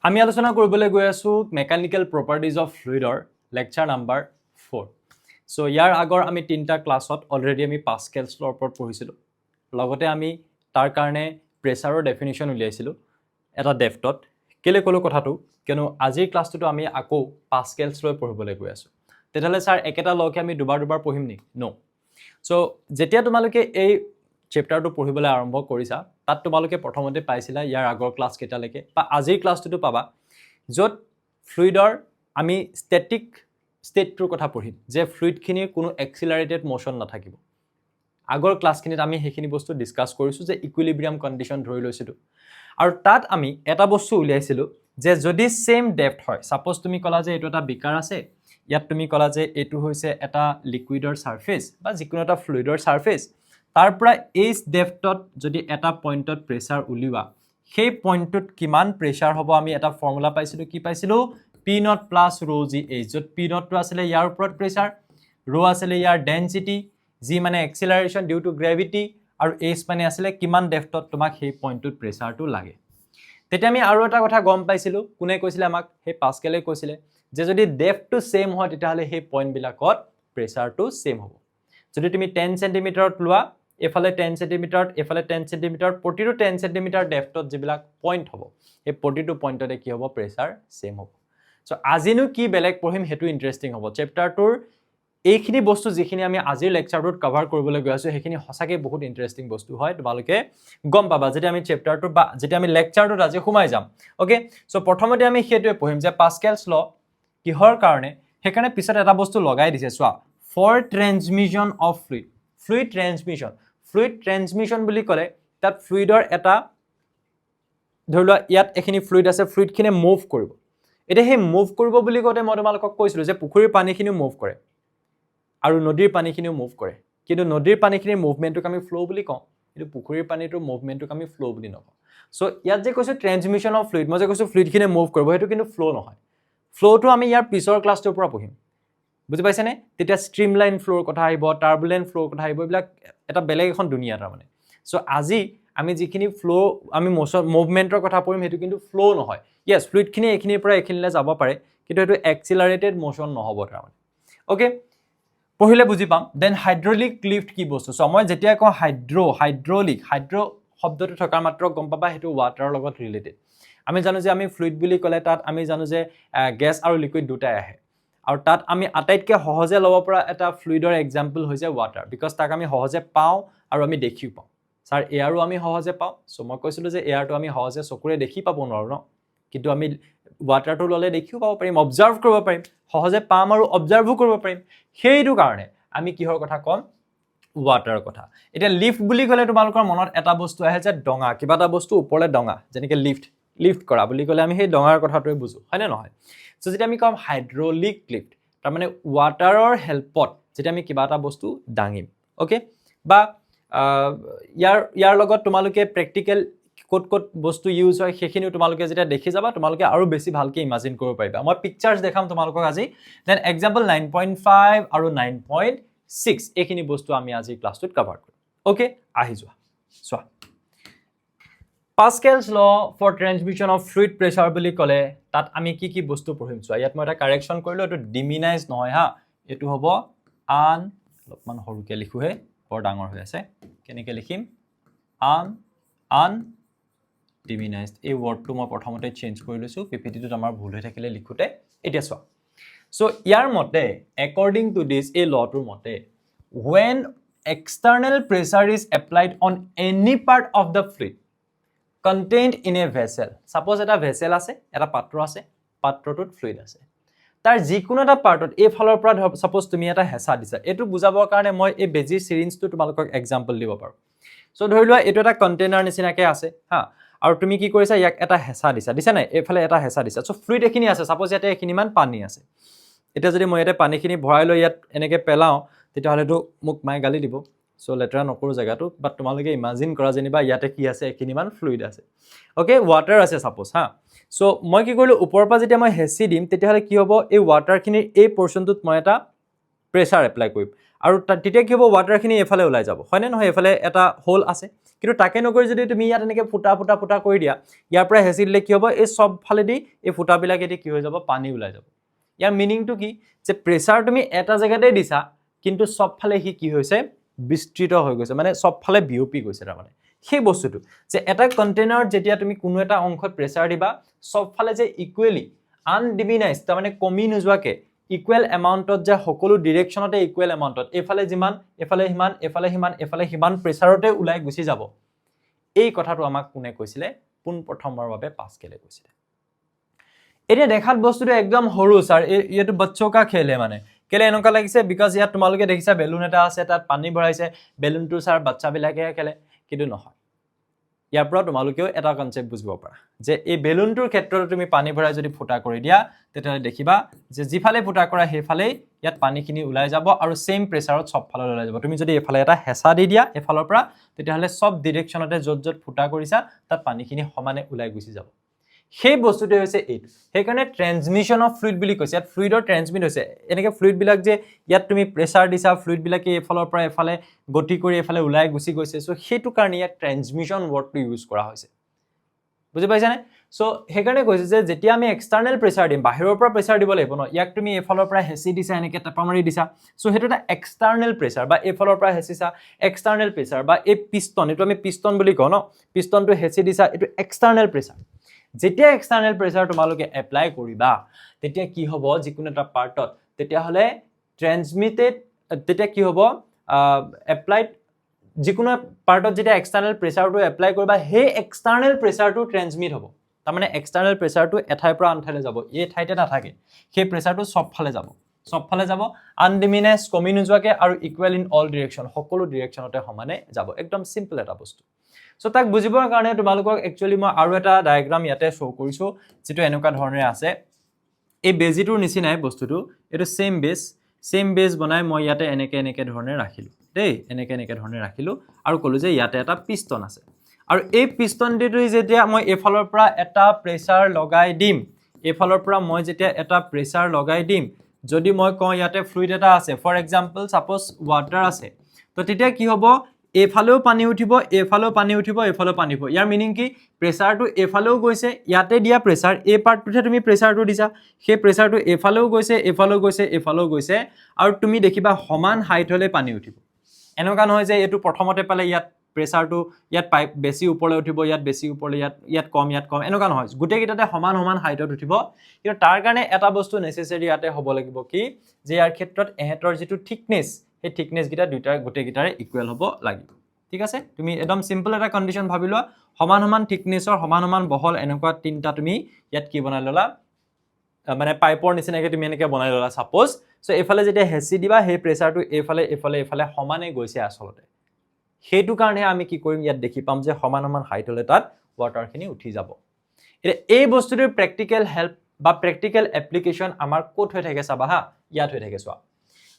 আমি আলোচনা কৰিবলৈ গৈ আছো মেকানিক্যাল প্ৰপাৰ্টিজ অফ ফ্লুইডৰ লেকচাৰ নাম্বাৰ 4 সো ইয়াৰ আগৰ আমি তিনটা ক্লাছত অলৰেডি আমি পাস্কেলছ লৰ ওপৰত পঢ়িছিলো লগতে আমি তাৰ কাৰণে প্ৰেছাৰৰ ডেফিনিশ্যন উলিয়াইছিলো এটা ডেফটত কেলে কলো কথাটো কিয়নো আজিৰ ক্লাছটো আমি আকৌ পাস্কেলছ লৈ পঢ়িবলৈ গৈ আছো তেতিয়ালে স্যাৰ একেটা লকে আমি দুবাৰ পঢ়িম নি নো সো যেতিয়া তোমালোকে এই চেপ্টাৰটো পঢ়িবলৈ আৰম্ভ কৰিছা তাত তোমালোকে প্ৰথমতে পাইছিলা ইয়াৰ আগৰ ক্লাছ কেটালৈকে বা আজিৰ ক্লাছটো পাবা যত ফ্লুইডৰ আমি ষ্টেটিক ষ্টেটটোৰ কথা পঢ়িম যে ফ্লুইডখিনিৰ কোনো এক্সিলাৰেটেড মোশন নাথাকিব আগৰ ক্লাছখিনিত আমি সেইখিনি বস্তু ডিসকাস কৰিছো যে ইকুইলিব্ৰিয়াম কন্ডিশন ধৰি লৈছিলো আৰু তাত আমি এটা বস্তু উলিয়াইছিলো যে যদি সেম ডেপথ হয় সাপোজ তুমি কলা যে এটো এটা বিকাৰ আছে ইয়াত তুমি কলা যে এটো হৈছে এটা লিকুইডৰ সাৰফেস বা যিকোনো এটা ফ্লুইডৰ সাৰফেস তাৰ পৰা এই ডেপথত যদি এটা পইণ্টত প্ৰেছাৰ উলিওৱা সেই পইণ্টত কিমান প্ৰেছাৰ হ'ব আমি এটা ফৰ্মুলা পাইছিলো কি পাইছিলো P0 plus rho g h যত P0 টো আছিল ইয়াৰ ওপৰত প্ৰেছাৰ rho আছিল ইয়াৰ ডেনসিটি g মানে এক্সিলাৰেশন ডিউ টু গ্ৰেভিটি আৰু h মানে আছিল কিমান ডেপথত তোমাক সেই পইণ্টত প্ৰেছাৰটো লাগে তেতিয়া আমি আৰু এটা কথা গম পাইছিলো কোনে কৈছিলে আমাক সেই পাস্কেলে কৈছিলে যে যদি ডেপথটো সেম হয় তেতিয়াহলে সেই পইণ্ট বিলাকত প্ৰেছাৰটো সেম হ'ব যদি তুমি 10 সেন্টিমিটাৰত লোৱা এফালে 10 সেন্টিমিটাৰত এফালে 10 সেন্টিমিটাৰত প্ৰতিটো 10 সেন্টিমিটাৰ ডেপথত যিবিলাক পইণ্ট হ'ব এই প্ৰতিটো পইণ্টতে কি হ'ব প্ৰেছাৰ সেম হ'ব সো আজিনো কি বেলেগ পঢ়িম হেতু ইন্টাৰেষ্টিং হ'ব চেপ্টাৰটোৰ এইখিনি বস্তু যিখিনি আমি আজিৰ লেকচাৰটোত কভাৰ কৰিবলৈ গৈ আছো সেইখিনি হসাকে বহুত ইন্টাৰেষ্টিং বস্তু হয় তোমালোকে গম পাবা যেতিয়া আমি চেপ্টাৰটো বা যেতিয়া আমি লেকচাৰটোত আজি সোমাই যাম ওকে সো প্ৰথমতে আমি হেতুৱে পঢ়িম যে পাস্কেলছ ল কিহৰ কাৰণে হেকাৰণে পিছত এটা বস্তু লগাই দিছে চোৱা ফৰ ট্ৰান্সমিশন অফ ফ্লুইড ট্ৰান্সমিশন বুলি ক'লে তাত ফ্লুইডৰ এটা ধৰিলোৱা ইয়াত এখিনি ফ্লুইড আছে ফ্লুইডখিনি মুভ কৰিব এটা হে মুভ কৰিব বুলি কওঁতে মই তোমালোকক কৈছিলো যে পুখুৰীৰ পানীখিনি মুভ কৰে আৰু নদীৰ পানীখিনিও মুভ কৰে কিন্তু নদীৰ পানীখিনিৰ মুভমেন্টক আমি ফ্লো বুলি কওঁ কিন্তু পুখুৰীৰ পানীটোৰ মুভমেন্টক আমি ফ্লো বুলি নকওঁ সো ইয়াত যে কৈছো ট্ৰান্সমিশন অফ ফ্লুইড মই যে কৈছো ফ্লুইডখিনি মুভ কৰিব হেতু কিন্তু ফ্লো নহয় ফ্লোটো আমি ইয়াৰ পিছৰ ক্লাছটোৰ পৰা পঢ়িম বুজি পাইছানে তেতিয়া স্ট্ৰিমলাইন ফ্লোৰ কথা আহিব টাৰ্বুলেন্ট ফ্লোৰ কথা আহিব এইবিলাক এটা বেলেগ এখন দুনিয়া তাৰ মানে সো আজি আমি যিখিনি ফ্লো আমি মোশন মুভমেন্টৰ কথা পঢ়িম হেতু কিন্তু ফ্লো নহয় ইয়েস ফ্লুইডখিনি এখিনিৰ পৰা এখিনিলে যাব পাৰে কিন্তু এটো এক্সিলাৰেটেড মোশন নহব তাৰ মানে ওকে পঢ়িলে বুজি পাম দেন হাইড্ৰলিক লিফট কি বস্তু সো মই যেতিয়া কওঁ হাইড্ৰলিক শব্দটো থকাৰ মাত্ৰ গম পাবা হেতু ওয়াটাৰৰ লগত ৰিলেটেড আমি জানো যে আমি ফ্লুইড বুলি ক'লে তাত আমি জানো যে গ্যাস আৰু লিকুইড দুটাই আহে আৰু তাত আমি আটাইতকৈ সহজে ল'ব পৰা এটা ফ্লুইডৰ এক্সাম্পল হৈছে ওয়াটাৰ বিকজ তাক আমি সহজে পাওঁ আৰু আমি দেখিও পাওঁ স্যাৰ এয়াৰো আমি সহজে পাওঁ সো মই কৈছিলো যে এয়াৰটো আমি সহজে চকুৰে দেখি পাব নোৱাৰো ন কিন্তু আমি ওয়াটাৰটো ললে দেখিও পাব পাৰিম অবজাৰ্ভ কৰিব পাৰিম সহজে পাম আৰু অবজাৰ্ভও কৰিব পাৰিম সেইটো কাৰণে আমি কিহৰ কথা কম ওয়াটাৰৰ কথা এটা লিফট বুলি ক'লে তোমালোকৰ মনত এটা বস্তু আহে যে ডঙা কিবা এটা বস্তু ওপৰলে ডঙা যেনেকৈ লিফট কৰা বুলি ক'লে আমি সেই ডঙাৰ কথাটোৱে বুজো হয়নে নহয় সো যেতিয়া আমি কম হাইড্ৰলিক লিফট তাৰ মানে ওয়াটাৰৰ হেল্পত যেতিয়া আমি কিবা এটা বস্তু দাঙিম ওকে বা ইয়াৰ লগত তোমালোকে প্ৰ্যাকটিক্যাল কোট বস্তু ইউজ হয় সেইখিনিও তোমালোকে যেতিয়া দেখি যাবা তোমালোকে আৰু বেছি ভালকে ইমাজিন কৰিব পাৰিবা মই পিকচাৰছ দেখাম তোমালোকক আজি দেন এক্সাম্পল 9.5 আৰু 9.6 এইখিনি বস্তু আমি আজি ক্লাছটোত কভাৰ কৰিম ওকে আহি যোৱা চোৱা পাস্কেলছ ল ফৰ ট্ৰান্সমিশন অফ ফ্লুইড প্ৰেছাৰ বুলি ক'লে তাত আমি কি বস্তু পঢ়িম চোৱা ইয়াত মই এটা কাৰেকচন কৰিলো এটো ডিমিনাইজ নহয় হা এটো হ'ব আন অলপমান সৰুকে লিখো হে বৰ ডাঙৰ হৈ আছে কেনেকৈ লিখিম আন ডিমিনাইজড এই ওয়াৰ্ডটো মই প্ৰথমতে চেঞ্জ কৰি লৈছো পিপিটিটোত আমাৰ ভুল হৈ থাকিলে লিখোতে এতিয়া চোৱা সো ইয়াৰ মতে according to this a lawটোৰ মতে when external pressure is applied on any part of the fluid contained in a vessel suppose এটা vessel আছে এটা পাত্ৰ আছে পাত্ৰটোত ফ্লুইড আছে তাৰ যিকোনো এটা পাৰ্টত এই ফালৰ পৰা suppose তুমি এটা হেঁচা দিছা এটো বুজাবৰ কাৰণে মই এই বেজি সিৰিঞ্জটো তোমালোকক এক্সাম্পল দিব পাৰো সো ধৰি লোৱা এটো এটা কন্টেইনাৰ নিচিনাকে আছে হা আৰু তুমি কি কৰিছা ইয়াক এটা হেঁচা দিছা নাই এফালে এটা হেঁচা দিছা সো ফ্লুইড এখিনি আছে সাপোজ ইয়াতে এখিনিমান পানী আছে এটা যদি মই ইয়াতে পানীখিনি ভৰাই লৈ ইয়াত এনেকে পেলাও তেতিয়া হলেতো মোক মাই গালি দিব সো লেটাৰ নকৰো জায়গাটো বাট তোমালোকে ইমাজিন কৰা যেনিবা ইয়াতে কি আছে এখিনিমান ফ্লুইড আছে ওকে ওয়াটাৰ আছে সাপোজ হা সো মই কি কৰিলো ওপৰৰ পৰা যেতিয়া মই হেঁচি দিম তেতিয়া হলে কি হ'ব এই ওয়াটাৰখিনিৰ এই পোৰশনটোত মই এটা প্ৰেছাৰ এপ্লাই কৰিম আৰু তেতিয়া কি হ'ব ওয়াটাৰখিনি এফালে ওলাই যাব হয়নে নহয় এফালে এটা হোল আছে কিন্তু তাকে নকৰি যদি তুমি ইয়াত এনেকৈ ফুটা কৰি দিয়া ইয়াৰ পৰা হেঁচি দিলে কি হ'ব এই সব ফালেদি এই ফুটাবিলাকেদি কি হৈ যাব পানী ওলাই যাব ইয়াৰ মিনিংটো কি যে প্ৰেছাৰ তুমি এটা জেগাতে দিছা কিন্তু সব ফালে সি কি হৈছে বিস্তৃত হৈ গৈছে মানে সব ফালে বিয়পি গৈছে তাৰমানে সেই বস্তুটো যে এটা কন্টেইনাৰত যেতিয়া তুমি কোনো এটা অংশত প্ৰেছাৰ দিবা সব ফালে যে ইকুৱেলি আনডিমিনাইজ তাৰমানে কমি নোযোৱাকে ইকুৱেল এমাউণ্টত যে সকলো ডিৰেকশ্যনতে ইকুৱেল এমাউণ্টত এফালে যিমান এফালে সিমান এফালে সিমান এফালে সিমান প্ৰেছাৰতে ওলাই গুচি যাব এই কথাটো আমাক কোনে কৈছিলে পোনপ্ৰথমৰ বাবে পাস্কেলে কৈছিলে এতিয়া দেখাত বস্তুটো একদম সৰু স্যাৰ এইটো বচ্চো কা খেল হে মানে কেলে এনেকুৱা লাগিছে বিকজ ইয়াত তোমালোকে দেখিছা বেলুন এটা আছে তাত পানী ভৰাইছে বেলুনটো স্যাৰ বাচ্চাবিলাকে খেলে কিন্তু নহয় ইয়াৰ পৰা তোমালোকেও এটা কনসেপ্ট বুজিব পাৰা যে এই বেলুনটোৰ ক্ষেত্ৰত তুমি পানী ভৰাই যদি ফুটা কৰি দিয়া তেতিয়াহ'লে দেখিবা যে যিফালে ফুটা কৰা সেইফালে ইয়াত পানীখিনি ওলাই যাব আৰু সেম প্ৰেছাৰত সব ফালে ওলাই যাব তুমি যদি এফালে এটা হেঁচা দি দিয়া এফালৰ পৰা তেতিয়াহ'লে সব ডিৰেকশ্যনতে য'ত ফুটা কৰিছা তাত পানীখিনি সমানে ওলাই গুচি যাব সেই বস্তুটো হৈছে এইটো সেইকাৰণে ট্ৰান্সমিশন অফ ফ্লুইড বুলি কৈছে ইয়াত ফ্লুইডৰ ট্ৰান্সমিট হৈছে এনেকে ফ্লুইডবিলাক যে ইয়াত তুমি প্ৰেছাৰ দিছা ফ্লুইডবিলাকে এফালৰ পৰা এফালে গতি কৰি এফালে ওলাই গুচি গৈছে সো সেইটো কাৰণে ইয়াত ট্ৰান্সমিশন ৱৰ্ডটো ইউজ কৰা হৈছে বুজি পাইছানে সো সেইকাৰণে কৈছে যে যেতিয়া আমি এক্সটাৰ্নেল প্ৰেছাৰ দিম বাহিৰৰ পৰা প্ৰেছাৰ দিব লাগিব ন ইয়াক তুমি এফালৰ পৰা হেঁচি দিছা এনেকে টেপা মাৰি দিছা সো সেইটো এটা এক্সটাৰ্নেল প্ৰেছাৰ বা এফালৰ পৰা হেঁচিছা এক্সটাৰ্নেল প্ৰেছাৰ বা এই পিষ্টন এইটো আমি পিষ্টন বুলি কওঁ ন পিষ্টনটো হেঁচি দিছা এইটো এক্সটাৰ্নেল প্ৰেছাৰ যেতিয়া এক্সটাৰ্নেল প্ৰেছাৰ তোমালোকে এপ্লাই কৰিবা তেতিয়া কি হ'ব যিকোনো এটা পাৰ্টত তেতিয়া হলে ট্ৰান্সমিটেড তেতিয়া কি হ'ব এপ্লাইড যিকোনো পাৰ্টত যেতিয়া এক্সটাৰ্নেল প্ৰেছাৰটো এপ্লাই কৰিবা সেই এক্সটাৰ্নেল প্ৰেছাৰটো ট্ৰান্সমিট হ'ব তাৰমানে এক্সটাৰ্নেল প্ৰেছাৰটো এঠাইৰ পৰা আনঠাইলৈ যাব এই ঠাইতে নাথাকে সেই প্ৰেছাৰটো সব ফালে যাব আনডিমিনাইজ কমি নোযোৱাকে আৰু ইকুৱেল ইন অল ডিৰেকশ্যন সকলো ডিৰেকশ্যনতে সমানে যাব একদম সিম্পল এটা বস্তু সো তাক বুজিবৰ কাৰণে তোমালোকক একচুয়ালি মই আৰু এটা ডায়াগ্ৰাম ইয়াতে শো কৰিছো যেটো এনেকুৱা ধৰণে আছে এই বেজিটোৰ নিচিনাই বস্তুটো এটো সেম বেজ বনাই মই ইয়াতে এনেকে ধৰণে ৰাখিলো দেই এনেকে ধৰণে ৰাখিলো আৰু কলো যে ইয়াতে এটা পিষ্টন আছে আৰু এই পিষ্টনটো যেতিয়া মই এফালৰ পৰা এটা প্ৰেছাৰ লগাই দিম এফালৰ পৰা মই যেতিয়া এটা প্ৰেছাৰ লগাই দিম যদি মই কওঁ ইয়াতে ফ্লুইড এটা আছে ফৰ এক্সাম্পল সাপোজ ওয়াটাৰ আছে তো তেতিয়া কি হ'ব এফালেও পানী উঠিব এফালেও পানী উঠিব এফালেও পানী উঠিব ইয়াৰ মিনিং কি প্ৰেছাৰটো এফালেও গৈছে ইয়াতে দিয়া প্ৰেছাৰ এই পাৰ্টটোতে তুমি প্ৰেছাৰটো দিছা সেই প্ৰেছাৰটো এফালেও গৈছে আৰু তুমি দেখিবা সমান হাইট হলে পানী উঠিব এনেকুৱা নহয় যে এটো প্ৰথমতে পালে ইয়াত প্ৰেছাৰটো ইয়াত পাইপ বেছি ওপৰলৈ উঠিব ইয়াত বেছি ওপৰলৈ ইয়াত কম এনেকুৱা নহয় গুটেই কিটাতে সমান হাইটত উঠিব কিন্তু তাৰ কাৰণে এটা বস্তু নেসেসাৰী ইয়াতে হ'ব লাগিব কি যে ইয়াৰ ক্ষেত্ৰত এহেতৰ যেটো থিকনেস এই থিকনেস গিটা দুইটা গুটেই গিটাৰে ইকুৱেল হ'ব লাগিব ঠিক আছে তুমি একদম সিম্পল এটা কন্ডিশন ভাবি লোৱা সমান থিকনেসৰ সমান বহল এনেকুৱা তিনটা তুমি ইয়াত কি বনাই ললা মানে পাইপৰ নিচিনাকে তুমি এনেকে বনাই ললা সাপোজ সো এফালে যেতিয়া হেচি দিবা সেই প্ৰেছাৰটো এফালে সমানে গৈছে আসলতে হেতু কাৰণে আমি কি কৰিম ইয়াত দেখি পাম যে সমান হাইট হলে তাত ওয়াটাৰখিনি উঠি যাব এই বস্তুটোৰ প্ৰ্যাকটিক্যাল হেল্প বা প্ৰ্যাকটিক্যাল এপ্লিকেশন আমাৰ কোট হৈ থাকে চাবা হা ইয়াত হৈ থাকে চোৱা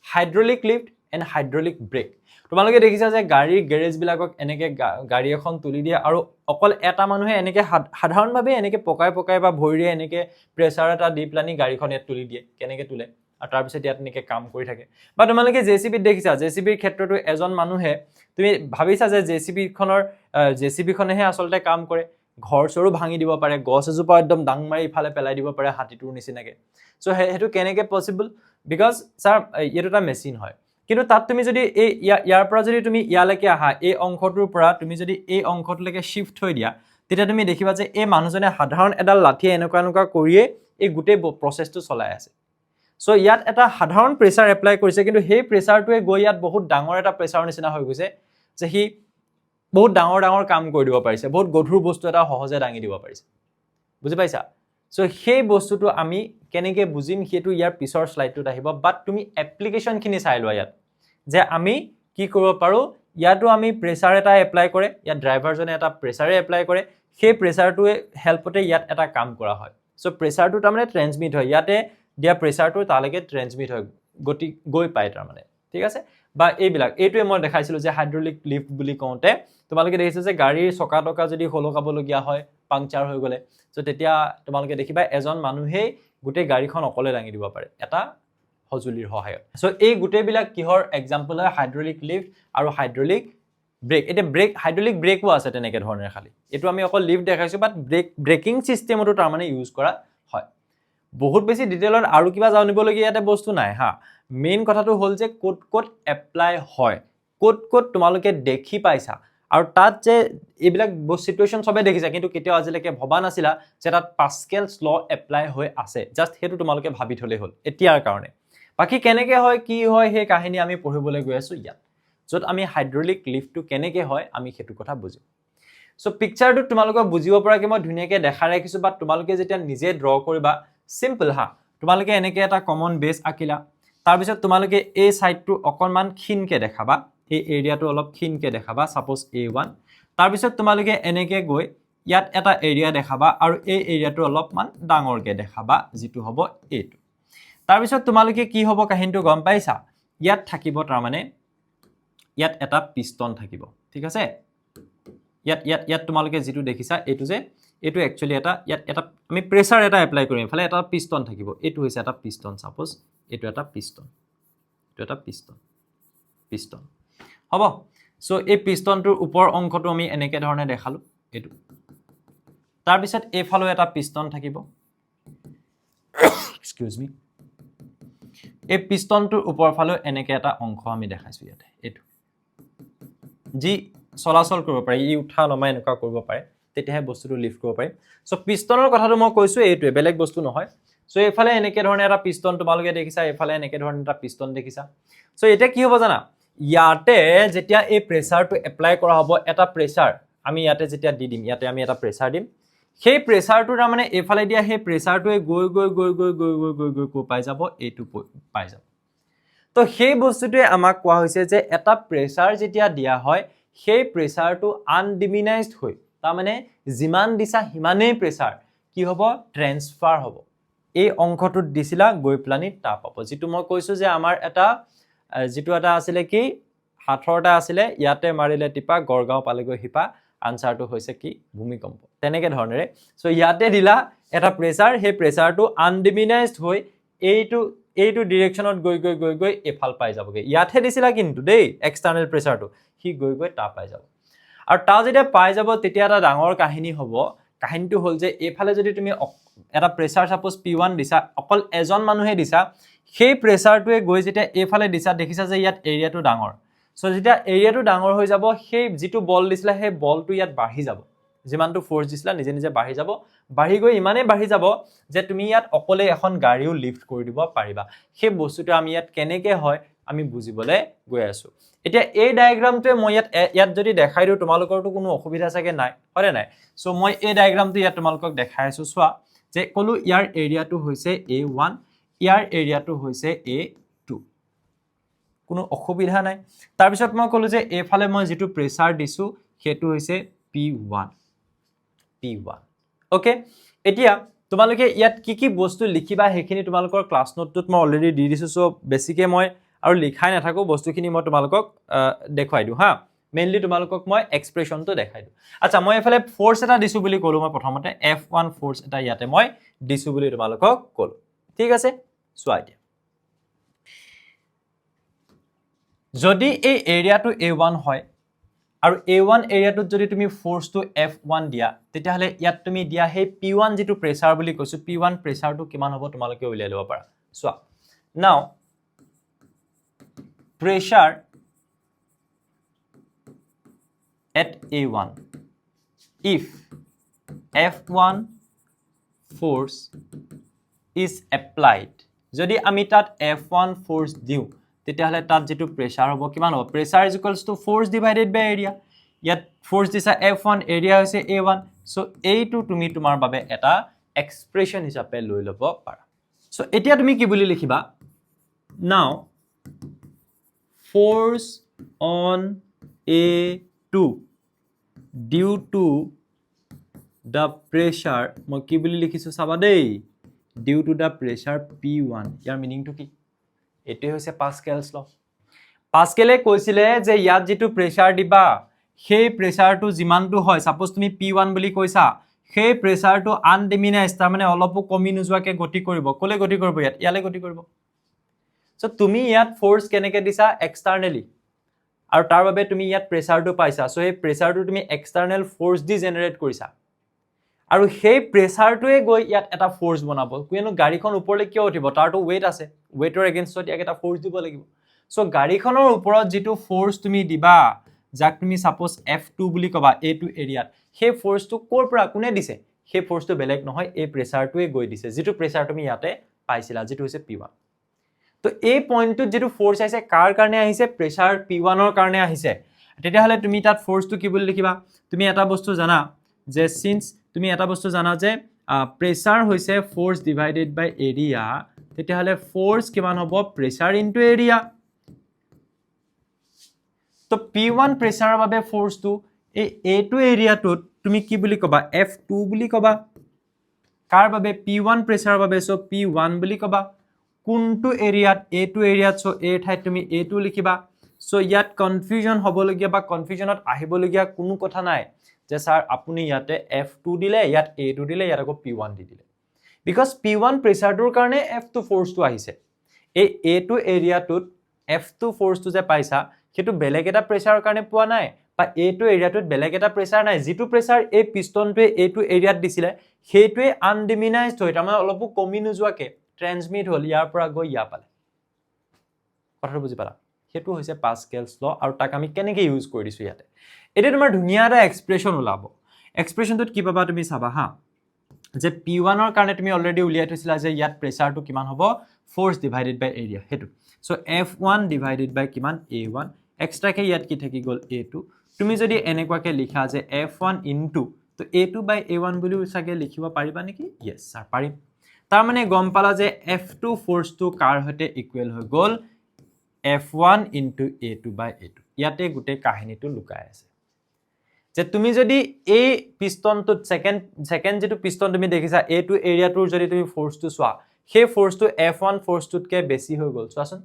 hydraulic lift and hydraulic brake তোমালোকে দেখিছা যে গাড়ী গেৰেজ বিলাকক এনেকে গাড়ী এখন তুলি দিয়ে আৰু অকল এটা মানুহে এনেকে সাধাৰণভাৱে এনেকে পকাই বা ভৰিৰে এনেকে প্ৰেছাৰ এটা দি প্লানি গাড়ীখন ইয়াত তুলি দিয়ে কেনেকে তুলে আৰু তাৰ পিছত ইয়াত এনেকে কাম কৰি থাকে বা তোমালোকে জেসিবি দেখিছা জেসিবিৰ ক্ষেত্ৰটো এজন মানুহে তুমি ভাবিছা যে জেসিবি খনেহে আসলতে কাম কৰে ঘৰ চৰু ভাঙি দিব পাৰে গছ এজোপা একদম ডাং মাৰি ইফালে পেলাই দিব পাৰে হাতীটোৰ নিচিনাকে সো হেতু কেনেকে পসিবল বিকজ স্যাৰ এটো এটা মেচিন হয় কিন্তু তাত তুমি যদি এই ইয়াৰ পৰা যদি তুমি ইয়ালৈকে আহা এই অংশটোৰ পৰা তুমি যদি এই অংশটোলৈকে শিফট হৈ দিয়া তেতিয়া তুমি দেখিবা যে এই মানুহজনে সাধাৰণ এডাল লাঠি এনেকুৱা কৰিয়ে এই গোটেই প্ৰসেসটো চলাই আছে সো ইয়াত এটা সাধাৰণ প্ৰেছাৰ এপ্লাই কৰিছে কিন্তু সেই প্ৰেছাৰটোৱে গৈ ইয়াত বহুত ডাঙৰ এটা প্ৰেছাৰৰ নিচিনা হৈ গৈছে যে হি বহুত ডাঙৰ কাম কৰি দিব পাৰিছে বহুত গধুৰ বস্তু এটা সহজে দাঙি দিব পাৰিছে বুজি পাইছা সো সেই বস্তুটো আমি কেনেকে বুজিম হেতু ইয়াৰ পিছৰ স্লাইডটোত আহিব বাট তুমি এপ্লিকেশন খিনি চাই লোৱা ইয়াত যে আমি কি কৰিব পাৰো ইয়াতো আমি প্ৰেছাৰ এটা এপ্লাই কৰে ইয়াত ড্ৰাইভাৰজনে এটা প্ৰেছাৰে এপ্লাই কৰে সেই প্ৰেছাৰটোৱে হেল্পতে ইয়াত এটা কাম কৰা হয় সো প্ৰেছাৰটো তাৰমানে ট্ৰান্সমিট হয় ইয়াতে দিয়া প্ৰেছাৰটো তালৈকে ট্ৰান্সমিট হয় গতি গৈ পায় তাৰমানে ঠিক আছে বা এইটোৱে মই দেখাইছিলো যে হাইড্ৰলিক লিফ্ট বুলি কওঁতে তোমালোকে দেখিছা যে গাড়ীৰ চকা টকা যদি হলকাব লগিয়া হয় পাংচাৰ হৈ গলে সো তেতিয়া তোমালোকে দেখিবা এজন মানুহে গোটেই গাড়ীখন অকলে দাঙি দিব পাৰে এটা হজুলিৰ সহায়ত সো এই গোটেই বিলাক কিহৰ এক্সাম্পল হয় হাইড্ৰলিক লিফ্ট আৰু হাইড্ৰলিক ব্ৰেক এটা ব্ৰেক হাইড্ৰলিক ব্ৰেকো আছে তেনেকৈ ধৰণে খালি এইটো আমি অকল লিফ্ট দেখাইছোঁ বাট ব্ৰেকিং ছিষ্টেমতো তাৰমানে ইউজ কৰা হয় বহুত বেছি ডিটেইলত আৰু কিবা জানিবলগীয়া ইয়াতে বস্তু নাই হা মেইন কথাটো হ'ল যে ক'ত এপ্লাই হয় ক'ত তোমালোকে দেখি পাইছা আৰু তাত যে এইবিলাক চিটুৱেশ্যন সবে দেখিছা কিন্তু কেতিয়াও আজিলৈকে ভবা নাছিলা যে তাত পাস্কেলছ ল এপ্লাই হৈ আছে জাষ্ট সেইটো তোমালোকে ভাবি থলে হ'ল এতিয়াৰ কাৰণে বাকি কেনেকৈ হয় কি হয় সেই কাহিনী আমি পঢ়িবলৈ গৈ আছো ইয়াত য'ত আমি হাইড্ৰলিক লিফ্টটো কেনেকৈ হয় আমি সেইটো কথা বুজিম সো পিকচাৰটো তোমালোকক বুজিব পৰাকৈ মই ধুনীয়াকৈ দেখাই ৰাখিছোঁ বা তোমালোকে যেতিয়া নিজে ড্ৰ কৰিবা সিম্পল হা তোমালোকে এনেকৈ এটা কমন বেছ আঁকিলা তাৰপিছত তোমালোকে এই সাইডটো অকণমান ক্ষীণকৈ দেখাবা এই এৰিয়াটো অলপ ক্ষীণকৈ দেখাবা সাপোজ A1 তাৰপিছত তোমালোকে এনেকৈ গৈ ইয়াত এটা এৰিয়া দেখাবা আৰু এই এৰিয়াটো অলপমান ডাঙৰকৈ দেখাবা যিটো হ'ব এইটো তাৰপিছত তোমালোকে কি হ'ব কাহিনীটো গম পাইছা ইয়াত থাকিব তাৰমানে ইয়াত এটা পিষ্টন থাকিব ঠিক আছে ইয়াত তোমালোকে যিটো দেখিছা এইটো যে এইটো একচুয়ালি এটা আমি প্ৰেসাৰ এটা এপ্লাই কৰিম ফালে এটা পিষ্টন থাকিব এইটো হৈছে এটা পিষ্টন সাপোজ এইটো এটা পিষ্টন হ'ব সো এই পিষ্টনটোৰ ওপৰ অংশটো আমি এনেকৈ ধৰণে দেখালো এইটো তাৰপিছত এইফালে এটা পিষ্টন থাকিব এক্সকিউজ মি এই পিষ্টনটোৰ ওপৰ ফালে এনেকৈ এটা অংশ আমি দেখাইছো ইয়াতে এইটো যি চলাচল কৰিব পাৰে ই উঠা নমা এনেকুৱা কৰিব পাৰে তেতিয়াহে বস্তুটো লিফ্ট কৰিব পাৰে সো পিষ্টনৰ কথাটো মই কৈছো এইটোৱে বেলেগ বস্তু নহয় সো এইফালে এনেকৈ ধৰণে এটা পিষ্টন তোমালোকে দেখিছা এইফালে এনেকৈ ধৰণে এটা পিষ্টন দেখিছা সো এটা কি হ'ব জানা ইয়াতে যেতিয়া এই প্ৰেসাৰটো এপ্লাই কৰা হ'ব এটা প্ৰেসাৰ আমি ইয়াতে যেতিয়া দি দিম ইয়াতে আমি এটা প্ৰেসাৰ দিম সেই প্ৰেসাৰটো তাৰমানে এইফালে দিয়া সেই প্ৰেসাৰটোৱে গৈ পাই যাব এইটো পাই যাব তো সেই বস্তুটোৱে আমাক কোৱা হৈছে যে এটা প্ৰেসাৰ যেতিয়া দিয়া হয় সেই প্ৰেসাৰটো আনডিমিনাইজড হৈ তাৰমানে যিমান দিছা হিমানেই প্ৰেসাৰ কি হ'ব ট্ৰান্সফাৰ হ'ব এই অংশটোত দিছিলা গৈ প্লানি তাপ পাব যেটো মই কৈছো যে আমাৰ এটা যেটো এটা আছিল কি হাথৰটা আছিল ইয়াতে মাৰিলে টিপা গড়গাঁও পালেগৈ হিপা আনসাৰটো হৈছে কি ভূমিকম্প তেনেকৈ ধৰণেৰে সো ইয়াতে দিলা এটা প্ৰেসাৰ সেই প্ৰেসাৰটো আনডিমিনাইজড হৈ এইটো ডিৰেকচনত গৈ এফাল পাই যাবগে ইয়াতে দিছিলা কিন্তু দেই এক্সটাৰ্নাল প্ৰেসাৰটো হি গৈ তা পাই যাব আৰু তা যেতিয়া পাই যাব তেতিয়া এটা ডাঙৰ কাহিনী হ'ব কাহিনীটো হ'ল যে এফালে যদি তুমি এটা প্ৰেসাৰ সাপোজ P1 দিছা অকল এজন মানুহে দিছা সেই প্ৰেসাৰটোৱে গৈ যেতিয়া এফালে দিছা দেখিছা যে ইয়াত এৰিয়াটো ডাঙৰ সো যেতিয়া এৰিয়াটো ডাঙৰ হৈ যাব সেই যেটো বল দিছিলা সেই বলটো ইয়াত বাঢ়ি যাব যিমানটো ফোৰ্স দিছিলা নিজে বাঢ়ি যাব বাঢ়ি গৈ ইমানে বাঢ়ি যাব যে তুমি ইয়াত অকলে এখন গাড়ীও লিফ্ট কৰি দিব পাৰিবা সেই বস্তুটো আমি ইয়াত কেনেকৈ হয় আমি বুজিবলৈ গৈ আছো এতিয়া এই ডায়াগ্ৰামটোৱে মই ইয়াত যদি দেখাই দিও তোমালোকৰটো কোনো অসুবিধা চাগে নাই হয় নাই সো মই এই ডায়াগ্ৰামটো ইয়াত তোমালোকক দেখাই আছো চোৱা যে কলো ইয়াৰ এৰিয়াটো হৈছে A1 ইয়াৰ এৰিয়াটো হৈছে A2 কোনো অসুবিধা নাই তাৰ পিছত মই কলো যে এফালে মই যেটো প্ৰেসাৰ দিছো হেতু হৈছে P1 ওকে এতিয়া তোমালোকে ইয়াত কি বস্তু লিখিবা হেখিনি তোমালোকৰ ক্লাস নোটটোত মই অলৰেডি দি দিছো সো বেছিকে মই আৰু লিখাই নাথাকো বস্তুখিনি মই তোমালোকক দেখাই দিও হা মেইনলি তোমালোকক মই এক্সপ্ৰেছনটো দেখাই দিও আচ্ছা মই এফালে ফোৰ্স এটা দিছো বুলি কলো মই প্ৰথমতে F1 ফোৰ্স এটা ইয়াতে মই দিছো বুলি তোমালোকক কলো ঠিক আছে চোৱা এতিয়া যদি এই এৰিয়াটো A1 হয় আৰু A1 এৰিয়াটোত যদি তুমি ফোৰ্সটো F1 দিয়া তেতিয়া হলে ইয়াত তুমি দিয়া হে P1 যেটো প্ৰেসাৰ বুলি কৈছো P1 প্ৰেসাৰটো কিমান হ'ব তোমালোকে উলিয়াই লব পাৰা চোৱা নাও pressure at A1 if F1 force is applied যদি আমি তাত F1 force দিও তেতিয়া হলে তাত যেটো প্ৰেসাৰ হ'ব কিমান হ'ব প্ৰেসাৰ is equals to force divided by area ইয়াত force দিছা F1 area হৈছে A1 সো এইটো তুমি তোমাৰ বাবে এটা এক্সপ্ৰেছন হিচাপে লৈ লব পাৰা সো এতিয়া তুমি কি বুলি লিখিবা now force on A2 due to the pressure মই কি বুলি লিখিছো চাবা দেই due to the pressure P1 year meaning to কি এটো হৈছে পাস্কেলছ ল পাস্কেলে কৈছিলে যে ইয়াত যেটো প্ৰেসাৰ দিবা সেই প্ৰেসাৰটো যিমানটো হয় সাপোজ তুমি P1 বুলি কৈছা সেই প্ৰেসাৰটো আনডিমিনাইজ তাৰ মানে অলপো কমি নোযোৱাকে গতি কৰিব কোলে গতি কৰিব ইয়ালে গতি কৰিব সো তুমি ইয়াত ফোৰ্স কেনেকে দিছা এক্সটাৰ্নালি আৰু তাৰ বাবে তুমি ইয়াত প্ৰেছাৰটো পাইছা সো এই প্ৰেছাৰটো তুমি এক্সটাৰ্নেল ফোৰ্স দি জেনাৰেট কৰিছা আৰু সেই প্ৰেছাৰটোৱে গৈ ইয়াত এটা ফোৰ্স বনাব কিয়নো গাড়ীখন ওপৰলৈ কিয় উঠিব তাৰটো ওয়েট আছে ওয়েটৰ এগেইনষ্টত ইয়াক এটা ফোৰ্স দিব লাগিব সো গাড়ীখনৰ ওপৰত যেটো ফোৰ্স তুমি দিবা যাক তুমি সাপোজ F2 বুলি কবা A2 এৰিয়াত সেই ফোৰ্সটো কৰ পৰা কোনে দিছে সেই ফোৰ্সটো বেলেগ নহয় এই প্ৰেছাৰটোৱে গৈ দিছে যেটো প্ৰেছাৰ তুমি ইয়াতে পাইছিলা যেটো হৈছে P1 তো এই পইণ্টত যেটো ফোৰ্স আহিছে কাৰ কাৰণে আহিছে প্ৰেছাৰ P1 ৰ কাৰণে আহিছে তেতিয়া হলে তুমি তাত ফোৰ্সটো কি বুলি লিখিবা তুমি এটা বস্তু জানা যে সিন্স তুমি এটা বস্তু জানা যে প্ৰেছাৰ হৈছে ফোৰ্স ডিভাইডেড বাই এৰিয়া তেতিয়া হলে ফোৰ্স কিমান হ'ব প্ৰেছাৰ ইনটু এৰিয়া তো P1 প্ৰেছাৰৰ বাবে ফোৰ্সটো এই A2 এৰিয়াটোত তুমি কি বুলি কবা F2 বুলি কবা কাৰ বাবে P1 প্ৰেছাৰৰ বাবে সো P1 বুলি কবা কোনটো এৰিয়াত A2 এৰিয়াত সো এ ঠাইত তুমি A2 লিখিবা সো ইয়াত কনফিউজন হ'বলগিয়া বা কনফিউজনত আহিবলগিয়া কোনো কথা নাই যে স্যাৰ আপুনি ইয়াতে F2 দিলে ইয়াত A2 দিলে ইয়াত আকৌ P1 দি দিলে বিকজ P1 প্ৰেছাৰটোৰ কাৰণে F2 ফোৰ্সটো আহিছে এই A2 এৰিয়াটোত F2 ফোৰ্সটো যে পাইছা হেতু বেলেগ এটা প্ৰেছাৰৰ কাৰণে পোৱা নাই বা A2 এৰিয়াটোত বেলেগ এটা প্ৰেছাৰ নাই যেটো প্ৰেছাৰ এই পিষ্টনটোৱে A2 এৰিয়াত দিছিলে হেতুৱে আনডিমিনাইজড হৈ তাৰমানে অলপো কমি নোযোৱাকে ট্ৰান্সমিট হল ইয়াৰ পৰা গৈ ইয়া পালে কথাটো বুজি পালা হেতু হৈছে পাস্কেলছ ল আৰু তাক আমি কেনেকৈ ইউজ কৰি দিছো ইয়াতে এটা তোমাৰ ধুনিয়া এটা এক্সপ্ৰেছন ওলাব এক্সপ্ৰেছনটোত কি পাবা তুমি চাবা হা যে P1 ৰ কাৰণে তুমি অলৰেডি উলিয়াই থৈছিলা যে ইয়াত প্ৰেছাৰটো কিমান হ'ব ফোৰ্স ডিভাইডেড বাই এৰিয়া হেতু সো F1 ডিভাইডেড বাই কিমান A1 এক্সট্ৰা কে ইয়াত কি থাকি গল A2 তুমি যদি এনেকুৱাকে লিখা যে F1 ইনটু তো A2 বাই A1 বুলি উসাকে লিখিব পাৰিবা নেকি यस স্যাৰ পাৰিম তাৰ মানে গম পালা যে F2 ফোৰ্সটো কাৰ হতে ইকুৱেল হৈ গল F1 ইনটু A2 বাই A2 ইয়াতে গুটে কাহিনীটো লুকাই আছে যে তুমি যদি এই পিষ্টনটো সেকেন্ড যেটো পিষ্টন তুমি দেখিছা A2 এৰিয়াটোৰ যদি তুমি ফোৰ্সটো চোৱা সেই ফোৰ্সটো F1 ফোৰ্সটোতকে বেছি হৈ গল চোৱাচোন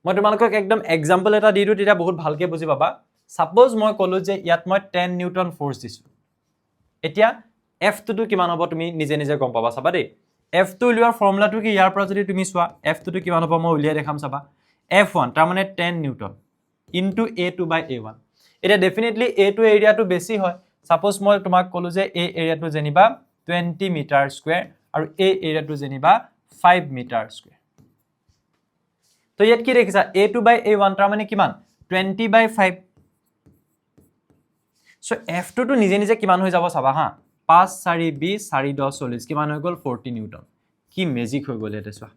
মই তোমালোকক একদম এক্সাম্পল এটা দিৰু তেতিয়া বহুত ভালকে বুজি পাবা সাপোজ মই কলো যে ইয়াত মই 10 নিউটন ফোৰ্স দিছো এতিয়া F2 টো কিমান হ'ব তুমি নিজে নিজে গম পাবা চাবা দেই F2 উলিওৱাৰ ফৰ্মুলাটো কি ইয়াৰ পৰা যদি তুমি চোৱা F2 টো কিমান হ'ব মই উলিয়াই দেখাম চাবা F1 তাৰ মানে 10 নিউটন ইনটু A2 বাই A1 এটা ডেফিনেটলি A2 এৰিয়াটো বেছি হয় সাপোজ মই তোমাক কলো যে এই এৰিয়াটো জেনিবা 20 মিটাৰ স্কয়াৰ আৰু এই এৰিয়াটো জেনিবা 5 মিটাৰ স্কয়াৰ তো ইয়াত কি দেখিছা A2 বাই A1 তাৰ মানে কিমান 20 বাই 5 সো F2 টো নিজে নিজে কিমান হৈ যাব চাবা হা 5 4 20 4 10 40 কিমান হৈ গল 40 নিউটন কি ম্যাজিক হৈ গল এতে চোৱা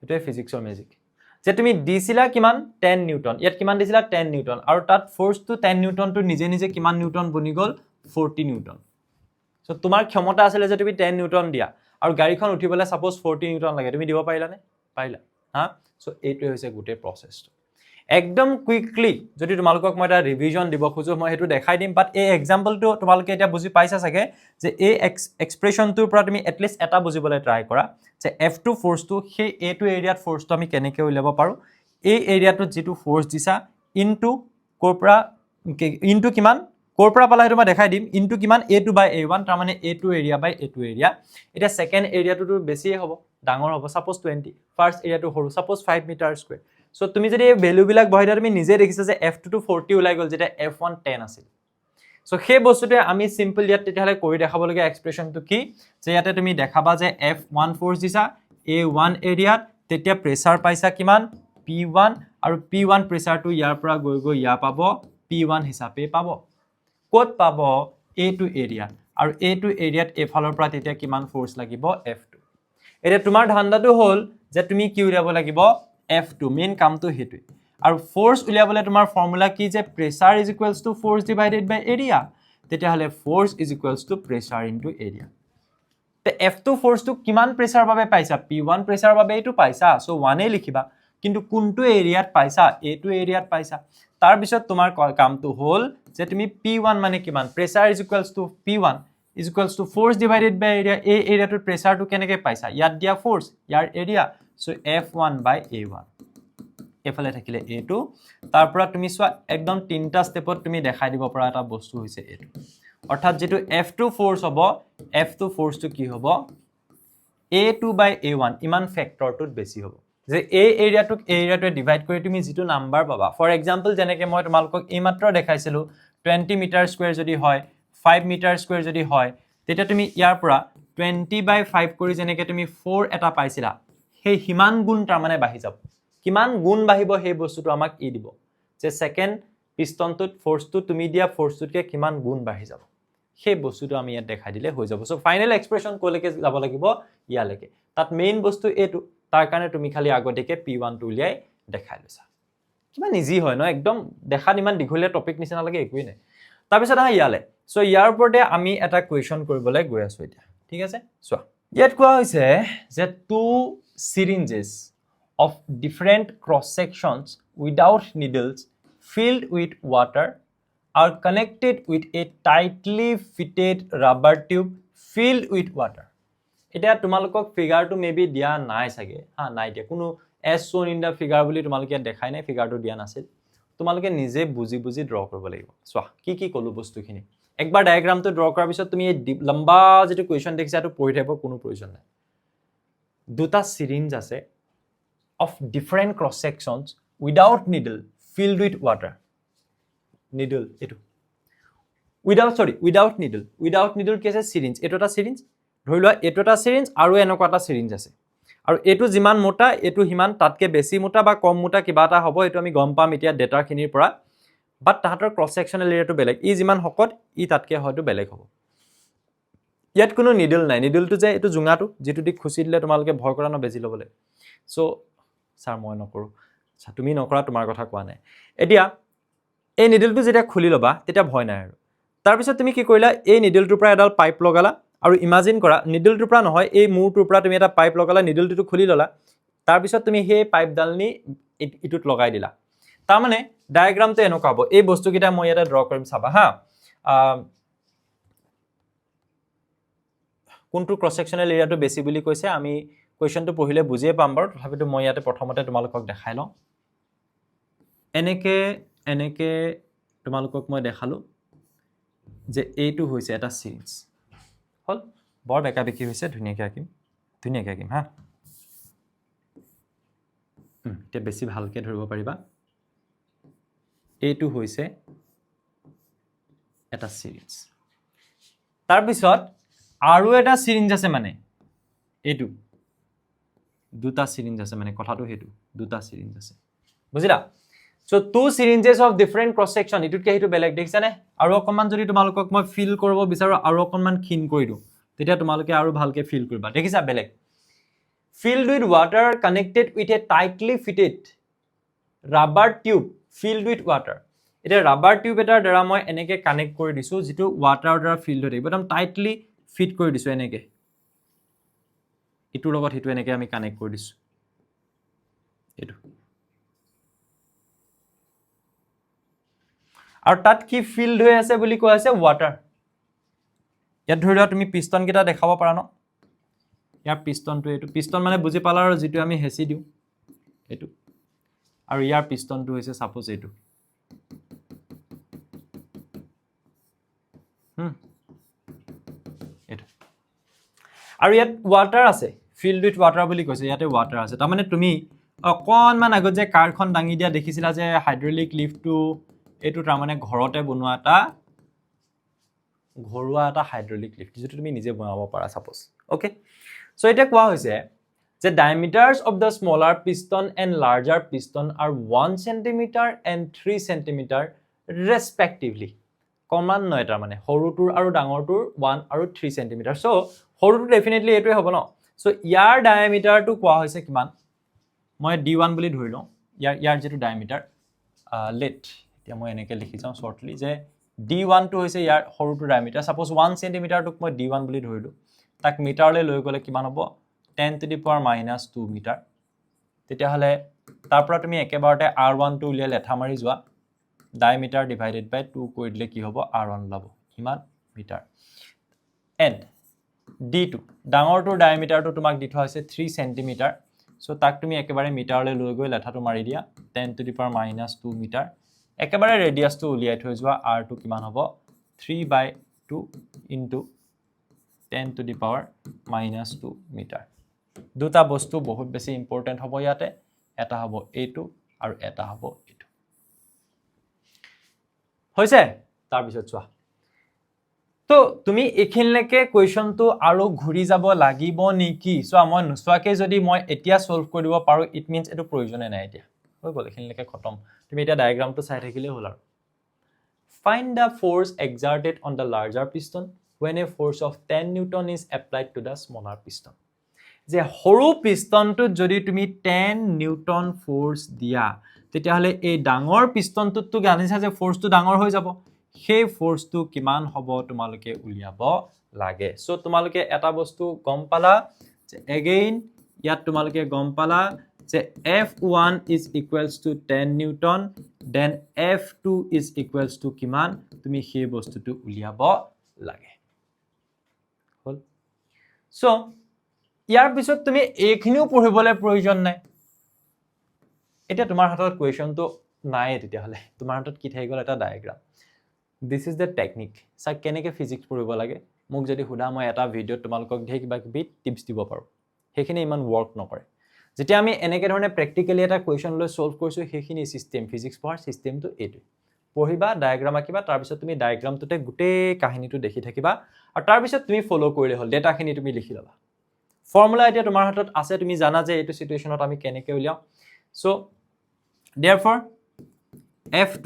এটো ফিজিক্সৰ ম্যাজিক যে তুমি দিছিলা কিমান 10 নিউটন ইয়াত কিমান দিছিলা 10 নিউটন আৰু তাত ফোৰ্স টু 10 নিউটন টু নিজে নিজে কিমান নিউটন বনি গল 40 নিউটন সো তোমাৰ ক্ষমতা আছিল যে তুমি 10 নিউটন দিয়া আৰু গাড়ীখন উঠিবলৈ সাপোজ 40 নিউটন লাগে তুমি দিব পাৰিলা নে পাৰিলা হা সো এইটো হৈছে গুটে প্ৰসেসটো একদম কুইকলি যদি তোমালোকক মই এটা ৰিভিজন দিব খুজো মই হেতু দেখাই দিম বাট এই এক্সাম্পলটো তোমালোকে এটা বুজি পাইছা সাগে যে এই এক্সপ্ৰেছনটোৰ পৰা তুমি এটলিষ্ট এটা বুজিবলৈ ট্ৰাই কৰা যে F2 ফোৰ্সটো সেই A2 এৰিয়াত ফোৰ্সটো আমি কেনেকৈ উলিয়াব পাৰো এই এৰিয়াটোত যেটো ফোৰ্স দিছা ইনটু কৰপৰা ইনটু কিমান কৰপৰা পালা হেতু মই দেখাই দিম ইনটু কিমান A2 বাই A1 তাৰ মানে A2 এৰিয়া বাই A2 এৰিয়া এটা সেকেন্ড এৰিয়াটো বেছি হ'ব ডাঙৰ হ'ব সাপোজ 20 ফাৰ্স্ট এৰিয়াটো সৰু সাপোজ 5 মিটাৰ স্কয়াৰ সো তুমি যদি এই ভ্যালু বিলাক বহাইদা তুমি নিজে দেখিছা যে F2 টু 40 ওলাই গল যেটা F1 10 আছিল সো সেই বস্তুটো আমি সিম্পল ইয়াত তেতিয়ালে কৰি দেখাব লগা এক্সপ্ৰেছনটো কি যে ইয়াতে তুমি দেখাবা যে F1 ফোৰ্স দিছা A1 এৰিয়াত তেতিয়া প্ৰেছাৰ পাইছা কিমান P1 আৰু P1 প্ৰেছাৰটো ইয়াৰ পৰা গৈ গৈ ইয়া পাব P1 হিচাপে পাব কোত পাব A2 এৰিয়াত আৰু A2 এৰিয়াত এফালৰ পৰা তেতিয়া কিমান ফোৰ্স লাগিব F2 এটা তোমাৰ ধান্দাটো হল যে তুমি কি উলিয়াব লাগিব F2 মেইন কামটো হেতু আৰু ফোৰ্স উলিয়াবলে তোমাৰ ফৰ্মুলা কি যে pressure is equals to force divided by area তেতিয়া হলে force is equals to pressure into area তে F2 ফোৰ্সটো কিমান প্ৰেছাৰ বাবে পাইছা P1 প্ৰেছাৰ বাবে এটো পাইছা সো 1 এ লিখিবা কিন্তু কোনটো এৰিয়াত পাইছা A2 এৰিয়াত পাইছা তাৰ পিছত তোমাৰ কামটো হল যে তুমি P1 মানে কিমান pressure is equals to P1 is equals to force divided by area a area to pressure to কেনেকৈ পাইছা ইয়াত দিয়া force year area so F1 by A1 এফালে থাকিলে A2 তাৰ পৰা তুমি সোৱা একদম তিনটা স্টেপত তুমি দেখাই দিব পৰা এটা বস্তু হৈছে A2 অৰ্থাৎ যেটো F2 force হ'ব F2 force to কি হ'ব A2 by A1 ইমান ফ্যাক্টৰটোত বেছি হ'ব যে এই এৰিয়াটোৱে ডিভাইড কৰি তুমি যেটো নাম্বাৰ পাবা ফৰ এক্সাম্পল যেনেকৈ মই তোমালোকক এইমাত্ৰ দেখাইছিলো 20 মিটাৰ স্কয়াৰ যদি হয় 5 মিটাৰ স্কয়াৰ যদি হয় তেতিয়া তুমি ইয়াৰ পৰা 20/5 কৰি যেনেকৈ তুমি 4 এটা পাইছিলা সেই হিমান গুণ তাৰ মানে বাঢ়ি যাব কিমান গুণ বাঢ়িব সেই বস্তুটো আমাক ই দিব যে সেকেন্ড পিষ্টনটোত ফোৰ্সটো তুমি দিয়া ফোৰ্সটোতকে কিমান গুণ বাঢ়ি যাব সেই বস্তুটো আমি ইয়াত দেখাই দিলে হৈ যাব সো ফাইনাল এক্সপ্ৰেছন কোলৈকে যাব লাগিব ইয়ালৈকে তাত মেইন বস্তু এটো তাৰ কাৰণে তুমি খালি আগতেকে p1 টো উলিয়াই দেখাই লৈছা কিমান ইজি হয় ন একদম দেখাত ইমান দীঘলীয়া টপিক নিচিনা লাগে একোই নাই তাৰ পিছত আহা ইয়ালে সো ইয়াৰ ওপৰতে আমি এটা কোৱেশ্চন কৰিবলৈ গৈ আছো এতিয়া ঠিক আছে চোৱা ইয়াত কোৱা হৈছে যে two syringes of different cross sections without needles filled with water are connected with a tightly fitted rubber tube filled with water. এটা তোমালোকক ফিগাৰটো মেবি দিয়া নাই সাগে হা নাই দিয়া কোনো as shown in the figure বুলি তোমালোকে দেখাই নাই ফিগাৰটো দিয়া নাছিল তোমালোকে নিজে বুজি বুজি ড্ৰ কৰিব লাগিব চোৱা কি কলো বস্তুখিনি একবাৰ ডায়াগ্ৰামটো ড্ৰ কৰাৰ পিছত তুমি এই লম্বা যেটো কোৱেশ্চন দেখিছা তো পঢ়ি থাকিব কোনো প্ৰয়োজন নাই দুটা syringe আছে of different cross sections without needle filled with water needle eto without needle ke ase syringe eto ta syringe ধৰি লোৱা এটো ta syringe আৰু এনেকুৱা ta syringe আছে আৰু এটো যিমান মোটা এটো হিমান তাতকে বেছি মোটা বা কম মোটা কিবা এটা হ'ব এটো আমি গম পাম এতিয়া ডেটা খিনিৰ পৰা বাট তাহাতৰ ক্ৰস সেকশনাল এৰিয়াটো বেলেগ ই যিমান হকত ই তাতকে হয়তো বেলেগ হ'ব ইয়াত কোনো নিডল নাই নিডলটো যে এটো জুঙাটো যেটো দি খুচি দিলে তোমালকে ভয় কৰা ন বেজি লবলে সো স্যাৰ মই নকৰো তুমি নকৰা তোমাৰ কথা কোৱা নাই এতিয়া এই নিডলটো যেতিয়া খুলি লবা তেতিয়া ভয় নাই আৰু তাৰ পিছত তুমি কি কৰিলা এই নিডলটোৰ পৰা এডাল পাইপ লগালা আৰু ইমাজিন কৰা নিডলটোৰ পৰা নহয় এই মূৰটোৰ পৰা তুমি এটা পাইপ লগালা নিডলটো খুলি ললা তাৰ পিছত তুমি সেই পাইপ ডালনি ইটুত লগাই দিলা তাৰ মানে ডায়াগ্ৰামটো এনেকুৱা হ'ব এই বস্তুকিটা মই এটা ড্ৰ কৰিম চাবা হা কোনটো ক্ৰস সেকশনাল এৰিয়াটো বেছি বুলি কৈছে আমি কোৱেশ্চনটো পঢ়িলে বুজিয়ে পাম বাৰু তথাপিতো মই ইয়াতে প্ৰথমতে তোমালোকক দেখাই লওঁ এনেকে তোমালোকক মই দেখালো যে এইটো হৈছে এটা সিৰিজ হল বৰ বেকা বেকি হৈছে ধুনিয়াকৈ আঁকিম হা তে বেছি ভালকে ধৰিব পাৰিবা এইটো হৈছে এটা সিৰিজ তাৰ পিছত আৰু এটা সিৰিঞ্জ আছে মানে এইটো দুটা সিৰিঞ্জ আছে মানে কথাটো হেতু দুটা সিৰিঞ্জ আছে বুজিলা so two syringes of different cross section ইটুতকে হেতু বেলেগ দেখিছানে আৰু অকমান যদি তোমালোকক মই ফিল কৰিব বিচাৰো আৰু অকমান ক্ষীণ কৰি দিও তেতিয়া তোমালোকে আৰু ভালকে ফিল কৰিবা দেখিছা বেলেগ filled with water connected with a tightly fitted rubber tube filled with water এটা rubber tube এটাৰ দ্বাৰা মই এনেকে কানেক্ট কৰি দিছো যেটো ওয়াটাৰৰ দ্বাৰা ফিল্ড হৈ থাকিব একদম টাইটলি ফিট কৰি দিছো এনেকে ইটোৰ লগত হিটো এনেকে আমি কানেক্ট কৰি দিছো এটো আৰু তাত কি ফিল্ড হৈ আছে বুলি কোৱা আছে ওয়াটাৰ ইয়াত ধৰিলা তুমি পিষ্টন কিটা দেখাব পাৰা ন ইয়াৰ পিষ্টনটো এটো পিষ্টন মানে বুজি পালা আৰু যেটো আমি হেচি দিও এটো আৰু ইয়াৰ পিষ্টনটো হৈছে সাপোজ এটো এটো আৰু ইয়াত ওয়াটাৰ আছে ফিল্ড উইথ ওয়াটাৰ বুলি কৈছে ইয়াতে ওয়াটাৰ আছে তাৰ মানে তুমি অকনমান আগত যে কাৰখন ডাঙি দিয়া দেখিছিলা যে হাইড্ৰলিক লিফটটো এটো তাৰ মানে ঘৰতে বনোৱা এটা ঘৰুৱা এটা হাইড্ৰলিক লিফট যেটো তুমি নিজে বনাব পাৰা সাপোজ ওকে সো এটা কোৱা হৈছে যে diameters of the smaller piston and larger piston are 1 cm and 3 cm respectively কমান নয় তাৰ মানে সৰুটোৰ আৰু ডাঙৰটোৰ 1 আৰু 3 cm সো সৰুটো ডেফিনেটলি এটোই হ'ব ন সো ইয়াৰ ডায়ামিটাৰটো কোৱা হৈছে কিমান মই d1 বুলি ধৰি লওঁ ইয়াৰ যেটো ডায়ামিটাৰ লেট এতিয়া মই এনেকে লিখি যাওঁ শৰ্টলি যে d1 টো হৈছে ইয়াৰ সৰুটো ডায়ামিটাৰ সাপোজ 1 cm টোক মই d1 বুলি ধৰিলো তাক মিটাৰলৈ লৈ গলে কিমান হ'ব 10 to the power minus 2 metre তেতিয়া হলে তাৰ পৰা তুমি একেবাৰতে r1 টো উলিয়াই লেঠা মাৰি যোৱা diameter divided by 2 কৰি দিলে কি হ'ব r1 লব কিমান মিটাৰ and d2 ডাঙৰটোৰ ডায়ামিটাৰটো তোমাক দি থোৱা হৈছে 3 cm সো তাক তুমি একেবাৰে মিটাৰলৈ লৈ গৈ লেঠাটো মাৰি দিয়া 10 to the power minus 2 metre একেবাৰে ৰেডিয়াসটো উলিয়াই থৈ যোৱা r2 কিমান হ'ব 3/2 into 10 to the power minus 2 metre দুটা বস্তু বহুত বেছি ইম্পৰ্টেণ্ট হ'ব ইয়াতে এটা হ'ব এইটো আৰু এটা হ'ব এইটো হৈছে তাৰ পিছত চোৱা তো তুমি এখিনলৈকে কোৱেশ্যনটো আৰু ঘূৰি যাব লাগিব নেকি চোৱা মই নুচোৱাকে যদি মই এতিয়া সলভ কৰিব পাৰো ইট মিন্স এটো প্ৰয়োজনে নাই এতিয়া হৈ গ'ল এখিনলৈকে খতম তুমি এতিয়া ডায়াগ্ৰামটো চাই থাকিলে হ'ল আৰু find the force exerted on the larger piston when a force of 10 Newton is applied to the smaller piston যে সৰু পিষ্টনটো যদি তুমি 10 নিউটন ফোৰ্স দিয়া তেতিয়াহলে এই ডাঙৰ পিষ্টনটোতো জানিছা যে ফোৰ্সটো ডাঙৰ হৈ যাব সেই ফোর্সটো কিমান হ'ব তোমালোকে উলিয়াব লাগে সো তোমালোকে এটা বস্তু গম পালা যে এগেইন ইয়াত তোমালোকে গম পালা যে F1 is equals to 10 Newton then F2 is equals to কিমান তুমি সেই বস্তুটো উলিয়াব লাগে হল সো ইয়াৰ পিছত তুমি এইখিনিও পঢ়িবলৈ প্ৰয়োজন নাই এটা তোমাৰ হাতত কোৱেশ্যনটো নাই তেতিয়াহলে তোমাৰ হাতত কি থাকি গল এটা diagram this is the technique sir কেনেকৈ ফিজিক্স পঢ়িব লাগে মোক যদি হুদা মই এটা ভিডিও তোমালোকক ধেই কিবা কিবি টিপস দিব পাৰো সেইখিনি ইমান ওয়াৰ্ক নকৰে যেতিয়া আমি এনেকে ধৰণে প্ৰ্যাকটিক্যালি এটা কোৱেশ্যন লৈ সলভ কৰিছো সেইখিনি সিস্টেম ফিজিক্স পঢ়াৰ সিস্টেমটো এইটো পঢ়িবা ডায়াগ্ৰাম আঁকিবা তাৰ পিছত তুমি ডায়াগ্ৰামটোতে গোটেই কাহিনীটো দেখি থাকিবা আৰু তাৰ পিছত তুমি ফলো কৰিলে হ'ল ডেটাখিনি তুমি লিখি লবা ফৰ্মুলা এতিয়া তোমাৰ হাতত আছে তুমি জানা যে এইটো সিচুৱেচনত আমি কেনেকৈ উলিয়াও সো therefore F2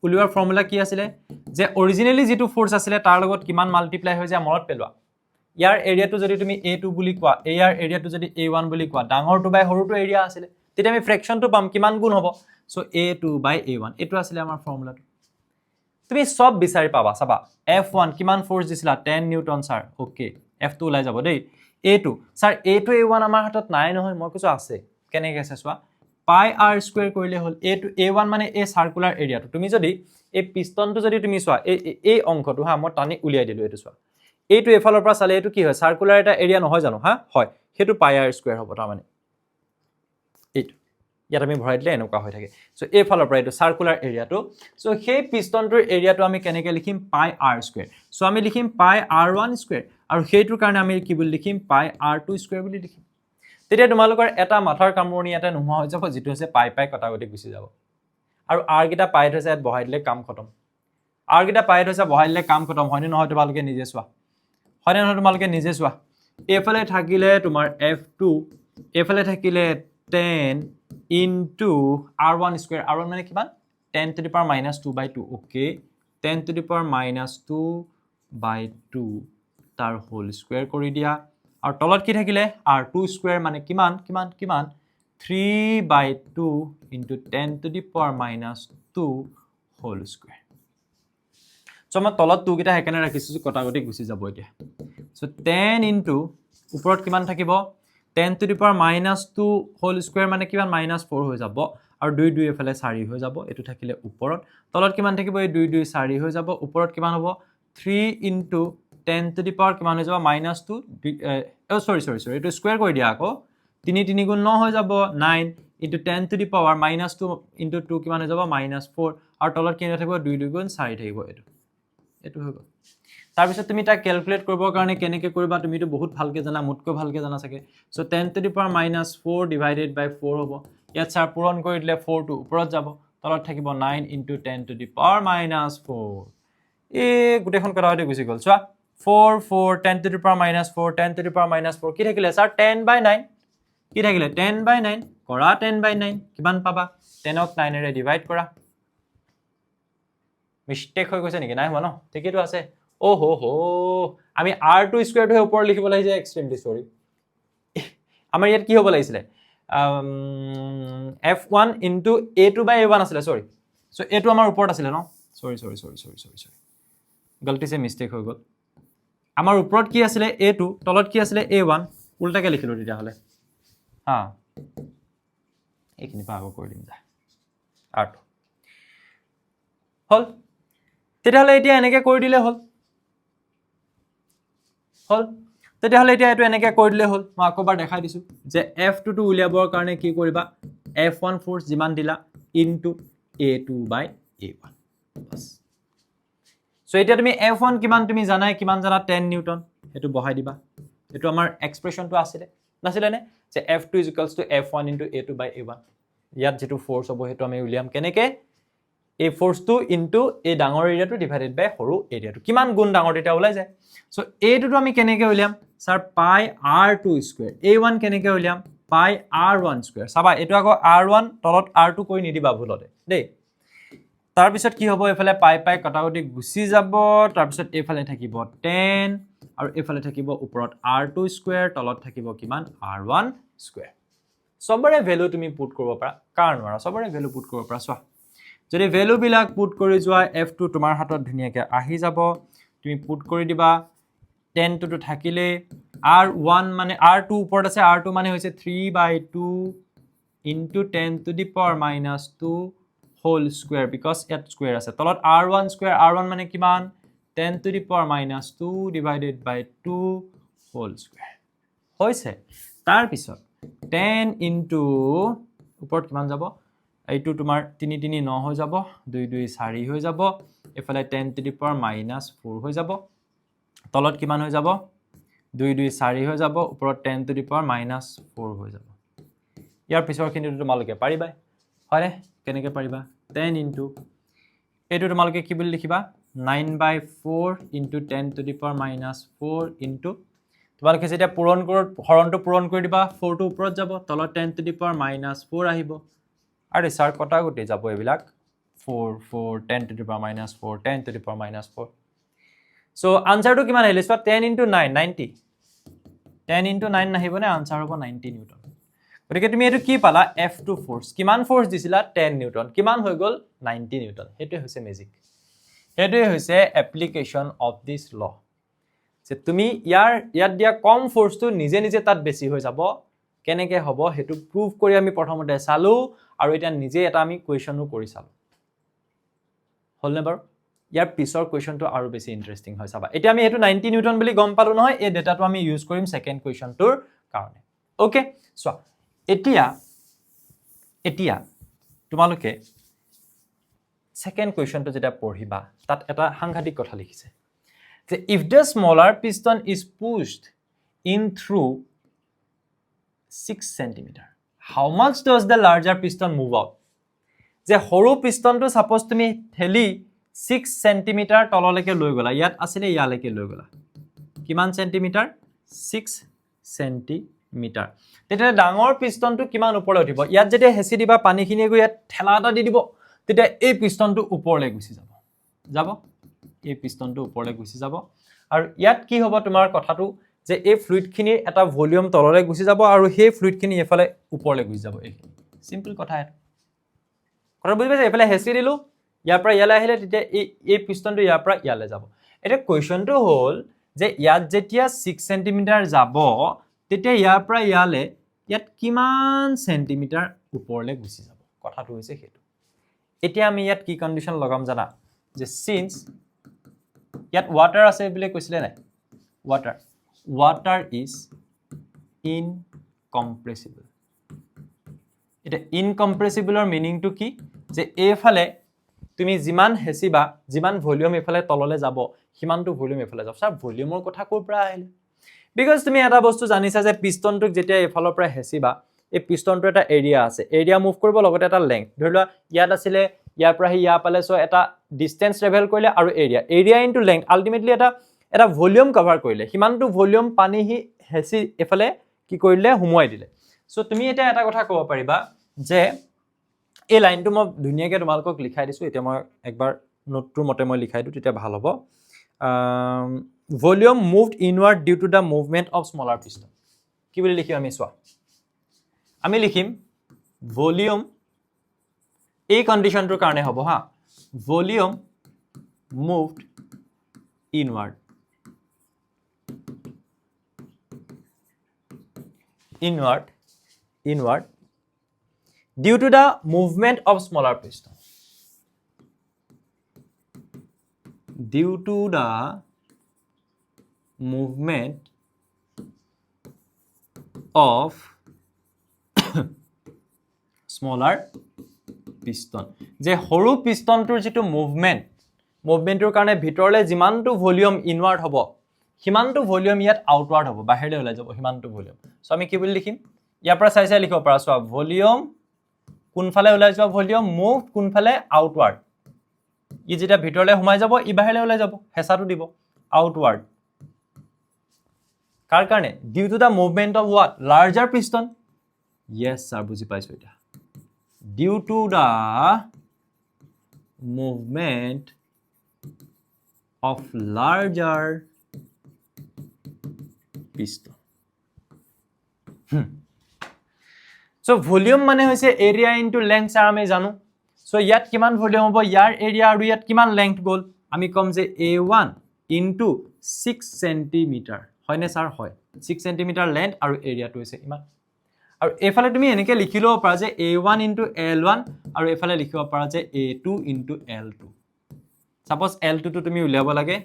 উলিওৱাৰ ফৰ্মুলা কি আছিল যে অৰিজিনালি যেটো ফোৰ্স আছিল তাৰ লগত কিমান মাল্টিপ্লাই হৈ যায় মনত পেলোৱা ইয়াৰ এৰিয়াটো যদি তুমি A2 বুলি কোৱা ইয়াৰ এৰিয়াটো যদি A1 বুলি কোৱা ডাঙৰটো বাই সৰুটো এৰিয়া আছিল তেতিয়া আমি ফ্ৰেকশনটো পাম কিমান গুণ হ'ব সো A2 বাই A1 এটো আছিল আমাৰ ফৰ্মুলাটো তুমি সব বিচাৰি পাবা চাবা F1 কিমান ফোৰ্স দিছিলা 10 নিউটন স্যাৰ ওকে F2 ওলাই যাব দেই A2 স্যাৰ A2 A1 আমাৰ হাতত নাই নহয় মই কৈছো আছে কেনেকৈ আছে চোৱা পাই r স্কয়াৰ কৰিলে হল A2 A1 মানে এই সাৰ্কুলাৰ এৰিয়াটো তুমি যদি এই পিষ্টনটো যদি তুমি চোৱা এই অংশটো হা মই টানি উলিয়াই দিলো এটো চোৱা এইটো এফালৰ পৰা চালে এটো কি হয় সাৰ্কুলাৰ এটা এৰিয়া নহয় জানো হা হয় হেতু পাই r স্কয়াৰ হ'ব তাৰ মানে এইটো ইয়াত আমি ভৰাই দিলে এনেকুৱা হৈ থাকে সো এফালৰ পৰা এটো সাৰ্কুলাৰ এৰিয়াটো সো সেই পিষ্টনটোৰ এৰিয়াটো আমি কেনেকৈ লিখিম পাই r স্কয়াৰ সো আমি লিখিম পাই r1 স্কয়াৰ আৰু হেতুৰ কাৰণে আমি কি বুলি লিখিম পাই r2 স্কয়াৰ বুলি লিখিম তেতিয়া তোমালোকৰ এটা মাথাৰ কামৰণি এটা নোহোৱা হৈ যাব যেটো হৈছে পাই পাই কটাকটি গুচি যাব আৰু r গিটা পাই থৈছে ইয়াত বহাই দিলে কাম খতম r গিটা পাই থৈছে বহাই দিলে কাম খতম হয়নে নহয় তোমালোকে নিজে চোৱা হয়নে নহয় তোমালোকে নিজে চোৱা এফালে থাকিলে তোমাৰ F2 এফালে থাকিলে 10 into r1 square r1 মানে কিমান 10 to the power minus 2 by 2 okay 10 to the power minus 2 by 2 তাৰ whole square কৰি দিয়া আৰু তলত কি থাকিলে r2 square মানে কিমান 3 by 2 into 10 to the power minus 2 whole square so মই তলত 2 গিটা হেকানে ৰাখিছো কটাকটি গুচি যাব এতিয়া সো 10 into ওপৰত কিমান থাকিব 10 to the power minus 2 whole square মানে কিমান minus 4 হৈ যাব আৰু 2 2 এফালে 4 হৈ যাব এটো থাকিলে ওপৰত তলত কিমান থাকিব এই 2 2 4 হৈ যাব ওপৰত কিমান হ'ব 3 into 10 to the power কিমান হৈ যাব minus 2 sorry এটো স্কয়াৰ কৰি দিয়া আকৌ 3 3 গুণ 9 হৈ যাব 9 into 10 to the power minus 2 into 2 কিমান হৈ যাব minus 4 আৰু তলত কিমান থাকিব 2 2 গুণ 4 থাকিব এটো হৈ গ'ল তাৰ পিছত তুমি তা ক্যালকুলেট কৰিবৰ কাৰণে কেনেকৈ কৰিবা তুমি তো বহুত ভালকে জানা মুতকৈ ভালকে জানা থাকে so 10 to the power minus 4 divided by 4 হ'ব ইয়াত চাৰ পূৰণ কৰি দিলে 4 টো ওপৰত যাব তলত থাকিব 9 into 10 to the power minus 4 এই গুটেখন কটাকটি গুচি গ'ল চোৱা 4 4 10 to the power minus 4 10 to the power minus 4 কি থাকিলে স্যাৰ 10 by 9 কি থাকিলে 10 by 9 কৰা 10 by 9 কিমান পাবা 10 ক 9 ৰে ডিভাইড কৰা মিস্টেক হৈ গৈছে নেকি নাই হোৱা ন ঠিকইটো আছে ও হো হো আমি r2 স্কয়াৰটো ওপৰ লিখিব লাগিছে এক্সট্ৰিমলি সৰি আমাৰ ইয়াত কি হ'ব লাগিছিল f1 into a2 by a1 আছিল সৰি সো a2 আমাৰ ওপৰত আছিল ন সৰি গলতি সে মিস্টেক হৈ গল আমাৰ ওপৰত কি আছিল a2 তলত কি আছিল a1 উল্টাকে লিখিলো তেতিয়া হলে হা এইখিনি পাগো কৰি দিম যা r2 হল তেতিয়াহলে এতিয়া এনেকে কৰি দিলে হল তেতিয়াহলে এতিয়া এটো এনেকে কৰি দিলে হল মই আকবাৰ দেখাই দিছো যে f2 টো উলিয়াবৰ কাৰণে কি কৰিবা f1 ফোর্স যিমান দিলা ইনটু a2 by a1 বাস সো এতিয়া তুমি f1 কিমান তুমি জানাই কিমান জানা 10 নিউটন এটো বহাই দিবা এটো আমাৰ এক্সপ্ৰেশনটো আছিল নাছিলে নে যে F2 is equals to F1 into A2 by A1 ইয়াত যেটো ফোর্স হ'ব হেতু আমি উলিয়াম কেনেকে এই ফোর্সটো ইনটু এই ডাঙৰ এৰিয়াটো ডিভাইডেড বাই সৰু এৰিয়াটো কিমান গুণ ডাঙৰ এটা ওলাই যায় সো এইটোটো আমি কেনেকে উলিয়াম স্যাৰ পাই r2 স্কয়াৰ a1 কেনেকে উলিয়াম পাই r1 স্কয়াৰ চাবা এটো আকৌ r1 তলত r2 কৈ নিদিবা ভুলতে দেই তাৰ পিছত কি হ'ব এফালে পাই পাই কটাকটি গুছি যাব তাৰ পিছত এফালে থাকিব 10 আৰু এফালে থাকিব ওপৰত r2 স্কয়াৰ তলত থাকিব কিমান r1 স্কয়াৰ সবৰে ভ্যালু তুমি পুট কৰিব পাৰা কাৰণ আৰু সবৰে ভ্যালু পুট কৰিব পাৰা চোৱা যদি ভ্যালু বিলাক পুট কৰি যোৱা f2 তোমাৰ হাতত ধুনিয়াকে আহি যাব তুমি পুট কৰি দিবা 10 to থাকিলে r1 মানে r2 ওপৰত আছে r2 মানে হৈছে 3/2 into 10 to the power minus 2 whole square because it square আছে তলত r1 square r1 মানে কিমান 10 to the power minus 2 divided by 2 whole square হৈছে তাৰ পিছত 10 into ওপৰত কিমান যাব এইটো তোমাৰ 3 3 9 হৈ যাব 2 2 4 হৈ যাব এফালে 10 to the power minus 4 হৈ যাব তলত কিমান হৈ যাব 2 2 4 হৈ যাব ওপৰত 10 to the power minus 4 হৈ যাব ইয়াৰ পিছৰ খিনিটো তোমালোকে পাৰিবা হয়নে কেনেকৈ পাৰিবা 10 into এইটো তোমালোকে কি বুলি লিখিবা 9/4 into 10 to the power minus 4 into তোমালোকে যেতিয়া পূৰণ কৰ হৰণটো পূৰণ কৰি দিবা 4 টো ওপৰত যাব তলত 10 to the power minus 4 আহিব আৰু স্যাৰ কটা গটি যাব এবিলাক 4 4 10 to the power minus 4 10 to the power minus 4 so answer to কিমান আহিলে সো 10 into 9 90 10 into 9 নাহিবনে answer হ'ব 90 নিউটন গতিকে তুমি এটো কি পালা F2 ফোর্স কিমান ফোর্স দিছিলা 10 নিউটন কিমান হৈ গল 90 নিউটন হেতু হৈছে ম্যাজিক হেতু হৈছে এপ্লিকেশন অফ দিস ল যে তুমি ইয়াত দিয়া কম ফোর্সটো নিজে নিজে তাত বেছি হৈ যাব কেনেকে হ'ব হেতু প্রুফ কৰি আমি প্ৰথমতে চালো আৰু এটা নিজে এটা আমি কোৱেশ্চনও কৰি চালো হলনে বাৰু ইয়াৰ পিছৰ কোৱেশ্চনটো আৰু বেছি ইন্টাৰেষ্টিং হয় চাবা এতিয়া আমি হেতু 90 নিউটন বুলি গম পালো নহয় এই ডেটাটো আমি ইউজ কৰিম সেকেন্ড কোৱেশ্চনটোৰ কাৰণে ওকে সো এতিয়া তোমালোকে সেকেন্ড কোৱেশ্চনটো যেটা পঢ়িবা তাত এটা সাংঘাতিক কথা লিখিছে যে if the smaller piston is pushed in through 6 cm how much does the larger piston move out যে সৰু পিষ্টনটো সাপোজ তুমি ঠেলি 6 cm তললৈকে লৈ গলা ইয়াত আছিল ইয়ালৈকে লৈ গলা কিমান সেন্টিমিটাৰ 6 cm তেতিয়া ডাঙৰ পিষ্টনটো কিমান ওপৰলৈ উঠিব ইয়াত যেতিয়া হেচি দিবা পানীখিনি গৈ ইয়াত ঠেলা এটা দি দিব তেতিয়া এই পিষ্টনটো ওপৰলৈ গুছি যাব এই পিষ্টনটো ওপৰলৈ গুছি যাব আৰু ইয়াত কি হ'ব তোমাৰ কথাটো যে এই ফ্লুইডখিনি এটা ভলিউম তললৈ গুছি যাব আৰু সেই ফ্লুইডখিনি এফালে ওপৰলৈ গুছি যাব এই সিম্পল কথা এটা কথা বুজি পাইছা এফালে হেচি দিলো ইয়াৰ পৰা ইয়ালৈ আহিলে তেতিয়া এই পিষ্টনটো ইয়াৰ পৰা ইয়ালৈ যাব এটা কোৱেশ্চনটো হ'ল যে ইয়াত যেতিয়া 6 cm যাব তেতিয়া ইয়াৰ পৰা ইয়ালে ইয়াত কিমান সেন্টিমিটাৰ ওপৰলৈ গুছি যাব কথাটো হৈছে হেতু এতিয়া আমি ইয়াত কি কন্ডিশন লগাম জানা যে সিন্স ইয়াত ওয়াটাৰ আছে বুলি কৈছিলে নাই water is incompressible এটা incompressible ৰ মিনিং টু কি যে এফালে তুমি জিমান হেচিবা জিমান ভলিউম এফালে তললে যাব হিমানটো ভলিউম এফালে যাব স্যাৰ ভলিউমৰ কথা কোৰ পৰা আহিলে বিকজ তুমি এটা বস্তু জানিছা যে পিষ্টনটোক যেতিয়া এফালৰ পৰা হেচিবা এই পিষ্টনটো এটা এৰিয়া আছে এৰিয়া মুভ কৰিব লগতে এটা লেংথ ধৰিলোৱা ইয়াত আছিল ইয়াৰ পৰা ইয়া পালে সো এটা ডিসটেন্স ট্ৰেভেল কৰিলে আৰু এৰিয়া ইনটু লেংথ আলটিমেটলি এটা ভলিউম কভাৰ কৰিলে হিমানটো ভলিউম পানী হি হেচি এফালে কি কৰিলে হুমুৱাই দিলে সো তুমি এটা কথা ক'ব পাৰিবা যে এই লাইনটো মই ধুনিয়াকৈ তোমালোকক লিখাই দিছো এতিয়া মই একবাৰ নোটটোৰ মতে মই লিখাই দিও তেতিয়া ভাল হ'ব volume moved inward due to the movement of smaller piston কি বুলি লিখিম আমি সোৱা আমি লিখিম volume এই কন্ডিশনটোৰ কাৰণে হ'ব হা volume moved inward due to the movement of smaller piston due to the movement of smaller piston যে সৰু পিষ্টনটোৰ যেটো মুভমেন্টৰ কাৰণে ভিতৰলে যিমানটো ভলিউম ইনওয়াৰ্ড হ'ব সিমানটো ভলিউম ইয়াত আউটৱাৰ্ড হ'ব, বাহিৰলৈ ওলাই যাব সিমানটো ভলিউম। সো আমি কি বুলি লিখিম, ইয়াৰ পৰা চাই লিখিব পাৰা, চোৱা ভলিউম কোনফালে ওলাই যোৱা ভলিউম, মুভ কোনফালে আউটৱাৰ্ড। ই যেতিয়া ভিতৰলৈ সোমাই যাব ই বাহিৰলৈ ওলাই যাব, হেঁচাটো দিব আউটৱাৰ্ড। কাৰ কাৰণে? Due to the movement of what? Larger piston. Yes sir, বুজি পাইছো এতিয়া। Due to the movement of larger piston. So volume মানে হৈছে এৰিয়া ইনটু লেংথ, ছাৰ আমি জানো। সো ইয়াত কিমান ভলিউম হ'ব, ইয়াৰ এৰিয়া আৰু ইয়াত কিমান লেংথ গ'ল, আমি ক'ম যে A1 ইনটু 6 সেন্টিমিটাৰ, হয়নে ছাৰ? হয়, 6 সেন্টিমিটাৰ লেন্থ আৰু এৰিয়াটো হৈছে ইমান। আৰু এইফালে তুমি এনেকৈ লিখি ল'ব পাৰা যে A1 ইনটু L1 আৰু এইফালে লিখিব পাৰা যে A2 into L2। Suppose L2 টো তুমি উলিয়াব লাগে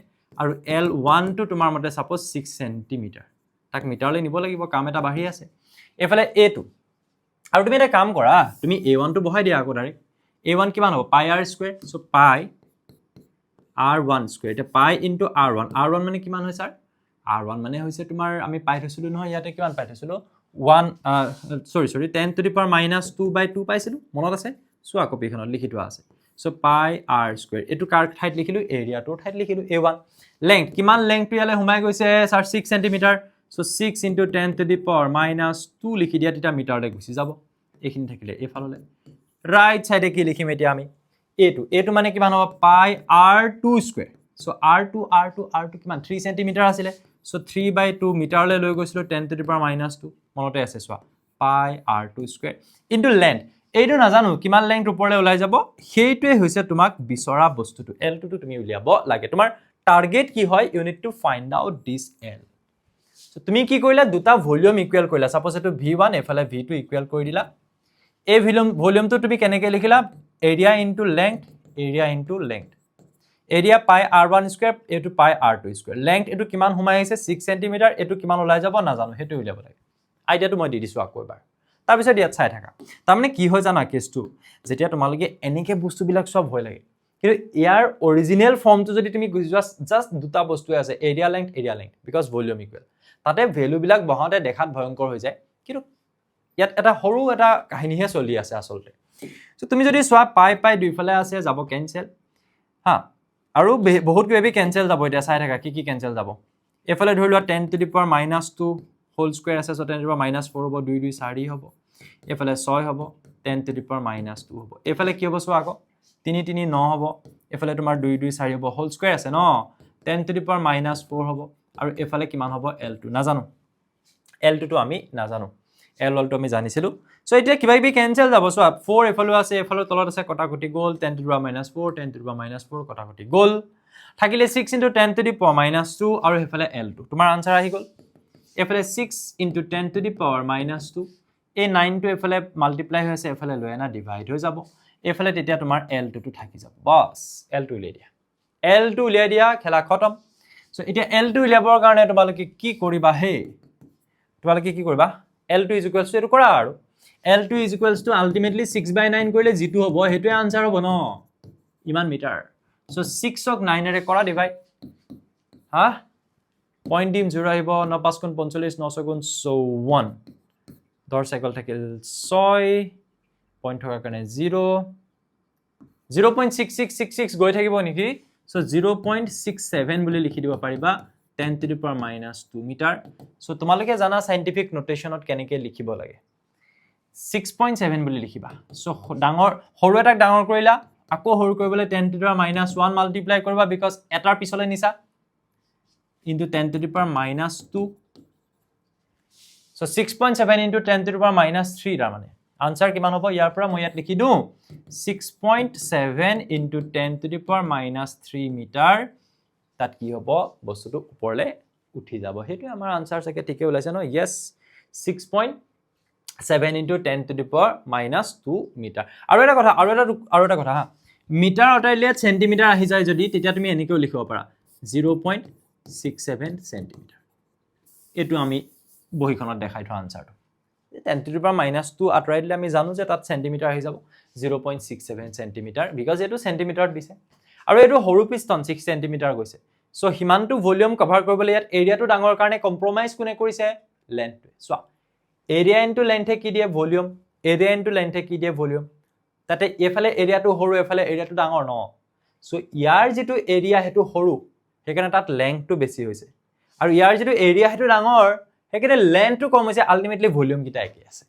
আৰু L1 টো তোমাৰ মতে সাপোজ 6 সেন্টিমিটাৰ, তাক মিটাৰলৈ নিব লাগিব, কাম এটা বাঢ়ি আছে। এইফালে A2, আৰু তুমি এটা কাম কৰা, তুমি A1 টো বহাই দিয়া আকৌ ডাইৰেক্ট। A1 কিমান হ'ব? পাই R স্কোয়াৰ। সো পাই R1 স্কোয়াৰ। এতিয়া পাই ইনটু R1, R1 মানে কিমান হয় ছাৰ? R1 মানে হৈছে তোমাৰ, আমি পাই থৈছিলো নহয় ইয়াতে, কিমান পাই থৈছিলো? 10 to the power minus 2/2 পাইছিলো, মনত আছে? চোৱা কপিখনত লিখি থোৱা আছে। সো পাই R স্কোয়াৰ, এইটো কাৰ ঠাইত লিখিলো? এৰিয়াটোৰ ঠাইত লিখিলো A1। লেংথ, কিমান লেংথটো ইয়ালৈ সোমাই গৈছে sir? 6 centimetre. So 6 into 10 to the power minus 2 লিখি দিয়া, তেতিয়া মিটাৰলৈ গুচি যাব। এইখিনি থাকিলে এইফাললৈ। ৰাইট সাইডে কি লিখিম এতিয়া আমি? A2 মানে কিমান হ'ব? পাই R2 স্কোয়াৰ। সো R2 কিমান? 3 সেন্টিমিটাৰ আছিলে। সো 3/2 মিটাৰলৈ লৈ গৈছিলো 10 to the power minus 2, মনতে আছে চোৱা। পাই R2 স্কোয়াৰ ইনটু লেন্থ, এইটো নাজানো কিমান লেন্থ ওপৰলৈ ওলাই যাব, সেইটোৱে হৈছে তোমাক বিচৰা বস্তুটো। L2 টো তুমি উলিয়াব লাগে। তোমাৰ টাৰ্গেট কি হয়? You need to find out this L। So তুমি কি কৰিলা? দুটা ভলিউম ইকুৱেল কৰিলা। সাপোজ এইটো V1, এফালে V2 ইকুৱেল কৰি দিলা। এই ভলিউমটো তুমি কেনেকৈ লিখিলা? Area into length, area into length. Area pi R1 square, এইটো পাই R2 স্কোয়াৰ। লেংথ এইটো কিমান সোমাই আহিছে? 6 সেন্টিমিটাৰ। এইটো কিমান ওলাই যাব নাজানো, সেইটো উলিয়াব লাগে। আইডিয়াটো মই দি দিছো আকৌ এবাৰ, তাৰপিছত ইয়াত চাই থাকা। তাৰমানে কি হয় জানা কেছটো, যেতিয়া তোমালোকে এনেকৈ বস্তুবিলাক চব ভয় লাগে, কিন্তু ইয়াৰ অৰিজিনেল ফৰ্মটো যদি তুমি বুজি যোৱা, জাষ্ট দুটা বস্তুৱে আছে, area length, because volume equal. তাতে ভেলুবিলাক বহাওঁতে দেখাত ভয়ংকৰ হৈ যায়, কিন্তু ইয়াত এটা সৰু এটা কাহিনীহে চলি আছে আচলতে। সো তুমি যদি চোৱা, পাই দুইফালে আছে, যাব কেনচেল। হা, আৰু বহুত কিবি কেনচেল যাব। এতিয়া চাই থাকা কি কেনচেল যাব। এইফালে ধৰি লোৱা 10 to the power minus 2 whole square আছে, so 10 to the power minus 4 হ'ব, 2 2 4 হ'ব। এইফালে 6 হ'ব, 10 to the power minus 2 হ'ব। এইফালে কি হ'ব চোৱা আকৌ, 3 3 9 হ'ব। এইফালে তোমাৰ 2 2 4 হ'ব, হোল স্কোয়াৰ আছে ন, 10 to the power minus 4 হ'ব। আৰু এইফালে কিমান হ'ব? L2 নাজানো, L2 টো আমি নাজানো, L1 টো আমি জানিছিলো। সো এতিয়া কিবা কিবি কেনচেল যাব। চোৱা 4 এফালেও আছে, এফালে তলত আছে, কটাকটি গ'ল। 10 to the power minus 4, 10 to the power minus 4 কটাকটি গ'ল। থাকিলে 6 into 10 to the power minus 2 আৰু এইফালে L2। তোমাৰ আনসাৰ আহি গ'ল। এইফালে 6 into 10 to the power minus 2, এই 9 টো এইফালে মাল্টিপ্লাই হৈ আছে, এইফালে লৈ আনা ডিভাইড হৈ যাব। এইফালে তেতিয়া তোমাৰ L2 টো থাকি যাব। বাস L2 উলিয়াই দিয়া, L2 উলিয়াই দিয়া, খেলা খতম। সো এতিয়া L2 উলিয়াবৰ কাৰণে তোমালোকে কি কৰিবা? তোমালোকে কি কৰিবা? L2 ইজ ইকুৱেলছ টু, এইটো কৰা আৰু L2 is equals to ultimately 6/9 কৰিলে যিটো হ'ব সেইটোৱে আনসাৰ হ'ব ন, ইমান মিটাৰ। সো 6ক 9 ৰে কৰা ডিভাইড। হা, পইণ্ট দিম, 0 আহিব। 9 5 গুণ 45, 9 6 গুণ 54, 10 সাইকেল থাকিল 6, পইণ্ট থকাৰ কাৰণে 0, 0.6666 গৈ থাকিব নেকি? সো 0.67 বুলি লিখি দিব পাৰিবা, 10 to the power minus 2 metre. So তোমালোকে জানা সাইন্টিফিক নোটেশনত কেনেকৈ লিখিব লাগে। 6.7 বুলি লিখিবা। সো ডাঙৰ সৰু এটাক ডাঙৰ কৰিলা, আকৌ সৰু কৰিবলৈ 10 to the power minus 1 multiply কৰিবা, বিকজ এটাৰ পিছলৈ নিছা, into 10 to the power minus 2। So 6.7 into 10 to the power minus 3, তাৰমানে আনসাৰ কিমান হ'ব? ইয়াৰ পৰা মই ইয়াত লিখি দিওঁ 6.7 into 10 to the power minus 3 metre. তাত কি হ'ব? বস্তুটো ওপৰলৈ উঠি যাব। সেইটোৱে আমাৰ আনসাৰ চাগে ঠিকে ওলাইছে ন? Yes, 6.7 into 10 to the power minus 2 metre. আৰু এটা কথা হা, মিটাৰ আঁতৰাইলে সেন্টিমিটাৰ আহি যায় যদি, তেতিয়া তুমি এনেকৈও লিখিব পাৰা 0.67 সেন্টিমিটাৰ। এইটো আমি বহিখনত দেখাই থোৱা আনসাৰটো। 10 to the power minus 2 আঁতৰাই দিলে আমি জানো যে তাত সেন্টিমিটাৰ আহি যাব, 0.67 সেন্টিমিটাৰ, বিকজ এইটো সেন্টিমিটাৰত দিছে। আৰু এইটো সৰু পিষ্টন 6 সেন্টিমিটাৰ গৈছে, সো হিমানটো ভলিউম কভাৰ কৰিবলৈ ইয়াত এৰিয়াটো ডাঙৰ কাৰণে কম্প্ৰমাইজ কোনে কৰিছে লেন্থ চোৱা এৰিয়া ইনটু লেন্থে কি দিয়ে ভলিউম এৰিয়া ইনটু লেন্থে কি দিয়ে ভলিউম তাতে এফালে এৰিয়াটো সৰু এফালে এৰিয়াটো ডাঙৰ ন সো ইয়াৰ যেটো এৰিয়া হেতু সৰু সেইকাৰণে তাত লেন্থটো বেছি হৈছে আৰু ইয়াৰ যেটো এৰিয়া হেতু ডাঙৰ সেইকাৰণে লেন্থটো কম হৈছে আলটিমেটলি ভলিউম কিটা একে আছে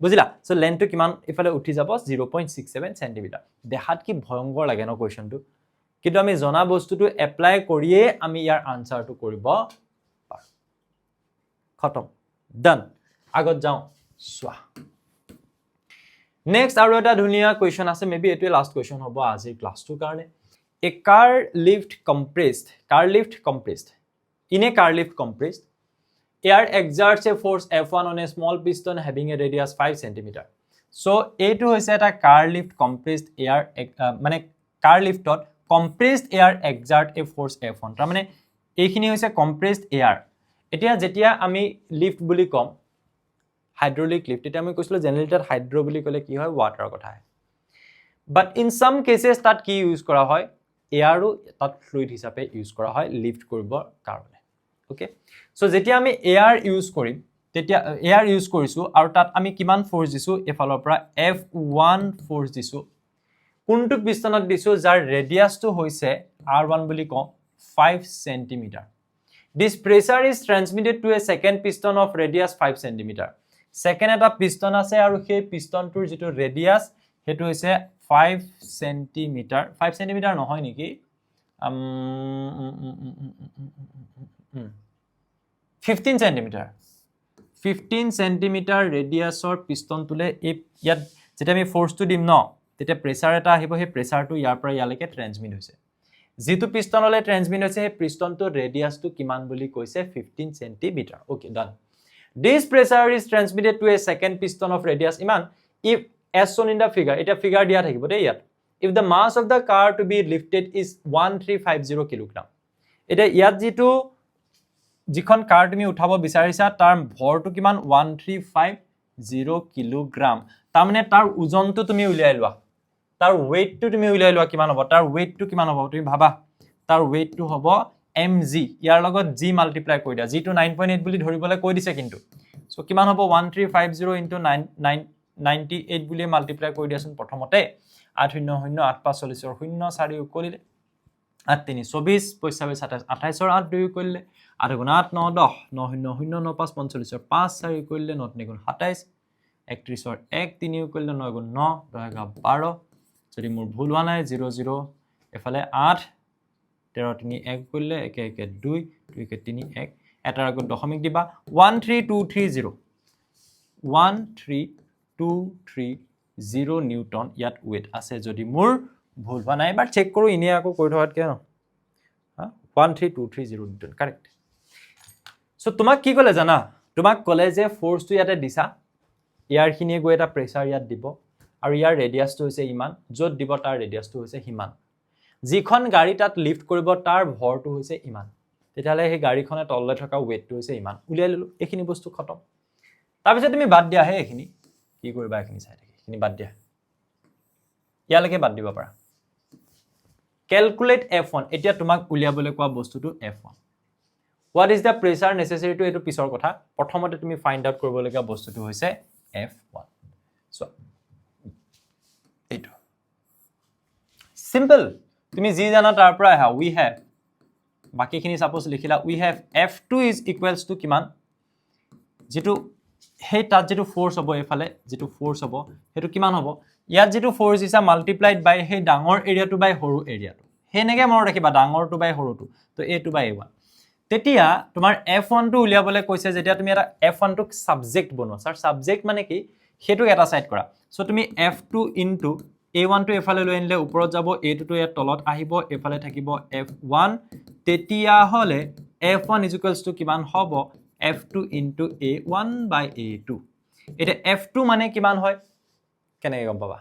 বুজিলা সো লেন্থটো কিমান ইফালে উঠি যাব 0.67 সেন্টিমিটাৰ দেখাত কি ভয়ংকৰ লাগে ন কোৱেশ্চনটো কিন্তু আমি জনা বস্তুটো এপ্লাই কৰিয়ে আমি ইয়াৰ আনসাৰটো কৰিব পাৰো খতম ডান আগত যাও সোৱা নেক্সট আৰু এটা ধুনিয়া কোৱেশ্চন আছে মেবি এটো লাষ্ট কোৱেশ্চন হ'ব আজিৰ ক্লাছটোৰ কাৰণে a car lift compressed in a car lift compressed air exerts a force F1 on a small piston having a radius 5 cm so etu hoise eta car lift compressed air mane car liftot compressed air exert a force F1 tar mane ekhini hoise compressed air etia jetia ami lift buli kom hydraulic lift eta ami koislo generator hydro buli kole ki hoy water kotha hai but in some cases tat ki use kora hoy air tat fluid hisabe use kora hoy lift koribor karone okay so jetia ami air use korim tetia air use korisu aru tat ami kiman force disu efalor pora F1 force disu kuntu pistonot disu jar radius to hoise R1 buli ko 5 cm this pressure is transmitted to a second piston of radius 5 cm second eta piston ase aru he piston tur jeto radius hetu hoise 5 cm 5 cm নহয় নেকি 15 centimeter 15 centimeter radius or piston tule ইয়াত যেটা আমি force to দিম ন তেতে pressure এটা আহিব হে প্রেসার টু ইয়াৰ পৰা ইয়ালৈকে ট্ৰান্সমিট হৈছে যেটো পিষ্টনলে ট্ৰান্সমিট হৈছে হে পিষ্টন টু ৰেডিয়াস টু কিমান বুলি কৈছে 15 centimeter okay done this pressure is transmitted to a second piston of radius iman if as shown in the figure এটা figure দিয়া থাকিব দে ইয়াত if the mass of the car to be lifted is 1350 kg এটা ইয়াত যেটো যিখন কাৰ তুমি উঠাব বিচাৰিছা তাৰ ভৰটো কিমান 1350 কিলোগ্ৰাম তাৰ মানে তাৰ ওজনটো তুমি উলিয়াই লোৱা তাৰ weight তুমি উলিয়াই লোৱা কিমান হ'ব তাৰ weight কিমান হ'ব তুমি ভাবা তাৰ weight হ'ব mg ইয়াৰ লগত g মাল্টিপ্লাই কৰি দিয়া g টো 9.8 বুলি ধৰিবলৈ কৈ দিছে কিন্তু সো কিমান হ'ব 1350 * 98 বুলি মাল্টিপ্লাই কৰি দিয়াচোন প্ৰথমতে 8008540 0 4 কৰিলে 8 3 24 25 27 28 8 2 কৰিলে 8 গুণ 8 9 10 9 0 0 9 5 45 5 4 কৰিলে 9 3 গুণ 27 31 1 3 কৰিলে 9 গুণ 9 10 12 যদি মোৰ ভুল হোৱা নাই 0 0 এফালে 8 13 3 1 কৰিলে 1 1 2 2 1 3 1 এটাৰ আগত দশমিক দিবা 13230 13230 নিউটন ইয়াত ওয়েট আছে যদি মোৰ ভুল হোৱা নাই এবাৰ চেক কৰো ইনে আকৌ কৈ থকাত কিয় 13230 নিউটন কাৰেক্ট সো তোমাক কি কলে জানা তোমাক কলে যে ফোৰ্স টু ইয়াতে দিছা ইয়াৰ খিনিয়ে গৈ এটা প্ৰেসাৰ ইয়াত দিব আৰু ইয়াৰ ৰেডিয়াসটো হৈছে ইমান যত দিব তাৰ ৰেডিয়াসটো হৈছে হিমান যিখন গাড়ী তাত লিফট কৰিব তাৰ ভৰটো হৈছে ইমান তেতিয়ালে সেই গাড়ীখনে তললে থকা ওয়েটটো হৈছে ইমান উলিয়াই ললো এখিনি বস্তু খতম তাৰ পিছত তুমি বাদ দিয়া হে এখিনি কি কৰিবা এখিনি চাই থাকি এখিনি বাদ দিয়া ইয়ালৈকে বাদ দিব পাৰা calculate f1 এতিয়া তোমাক উলিয়াবলৈ কোৱা বস্তুটো f1 what is the pressure necessary to এটো পিছৰ কথা প্ৰথমতে তুমি ফাইন্ড আউট কৰিব লগা বস্তুটো হৈছে f1 সো এটো simple তুমি যি জানা তাৰ পৰা আহা we have বাকিখিনি suppose লিখিলা we have f2 is equals to কিমান যেটো হে তাত যেটো ফোর্স হ'ব এফালে যেটো ফোর্স হ'ব হেতু কিমান হ'ব ইয়াত যেটো ফোর্স ইসা মাল্টিপ্লাইড বাই হে ডাঙৰ এৰিয়াটো বাই সৰু এৰিয়াটো হেনেকে মনত ৰাখিবা ডাঙৰটো বাই সৰুটো তো a2 বাই a1 তেতিয়া তোমাৰ f1 টো উলিয়াবলৈ কৈছে যেতিয়া তুমি এটা f1 টোক সাবজেক্ট বনোৱা স্যাৰ সাবজেক্ট মানে কি হেতু এটা সাইড কৰা সো তুমি f2 ইনটু a1 টো এফালে লৈ আনিলে ওপৰত যাব a2 টো ইয়াত তলত আহিব এফালে থাকিব f1 তেতিয়া হলে f1 = কিমান হ'ব f2 into a1 by a2 এটা f2 মানে কিমান হয় কেনেকৈ গম পাবা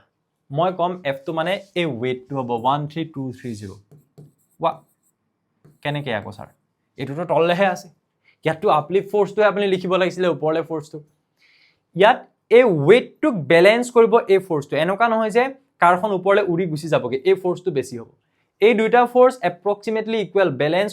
মই কম f2 মানে এই weight টো হ'ব 13230 ৱা কেনেকৈ আকৌ স্যাৰ এটো তো তললেহে আছে ইয়াত আপলিফ্ট ফোৰ্স টো আপুনি লিখিব লাগিছিল ওপৰলে ফোৰ্স টো ইয়াত এই weight টো ব্যালেন্স কৰিব এই ফোৰ্স টো এনেকা নহয় যে কাৰখন ওপৰলে উৰি গুছি যাবগে এই ফোৰ্স টো বেছি হ'ব এই দুইটা ফোৰ্স এপ্ৰক্সিমেটলি ইকুৱেল বেলেন্স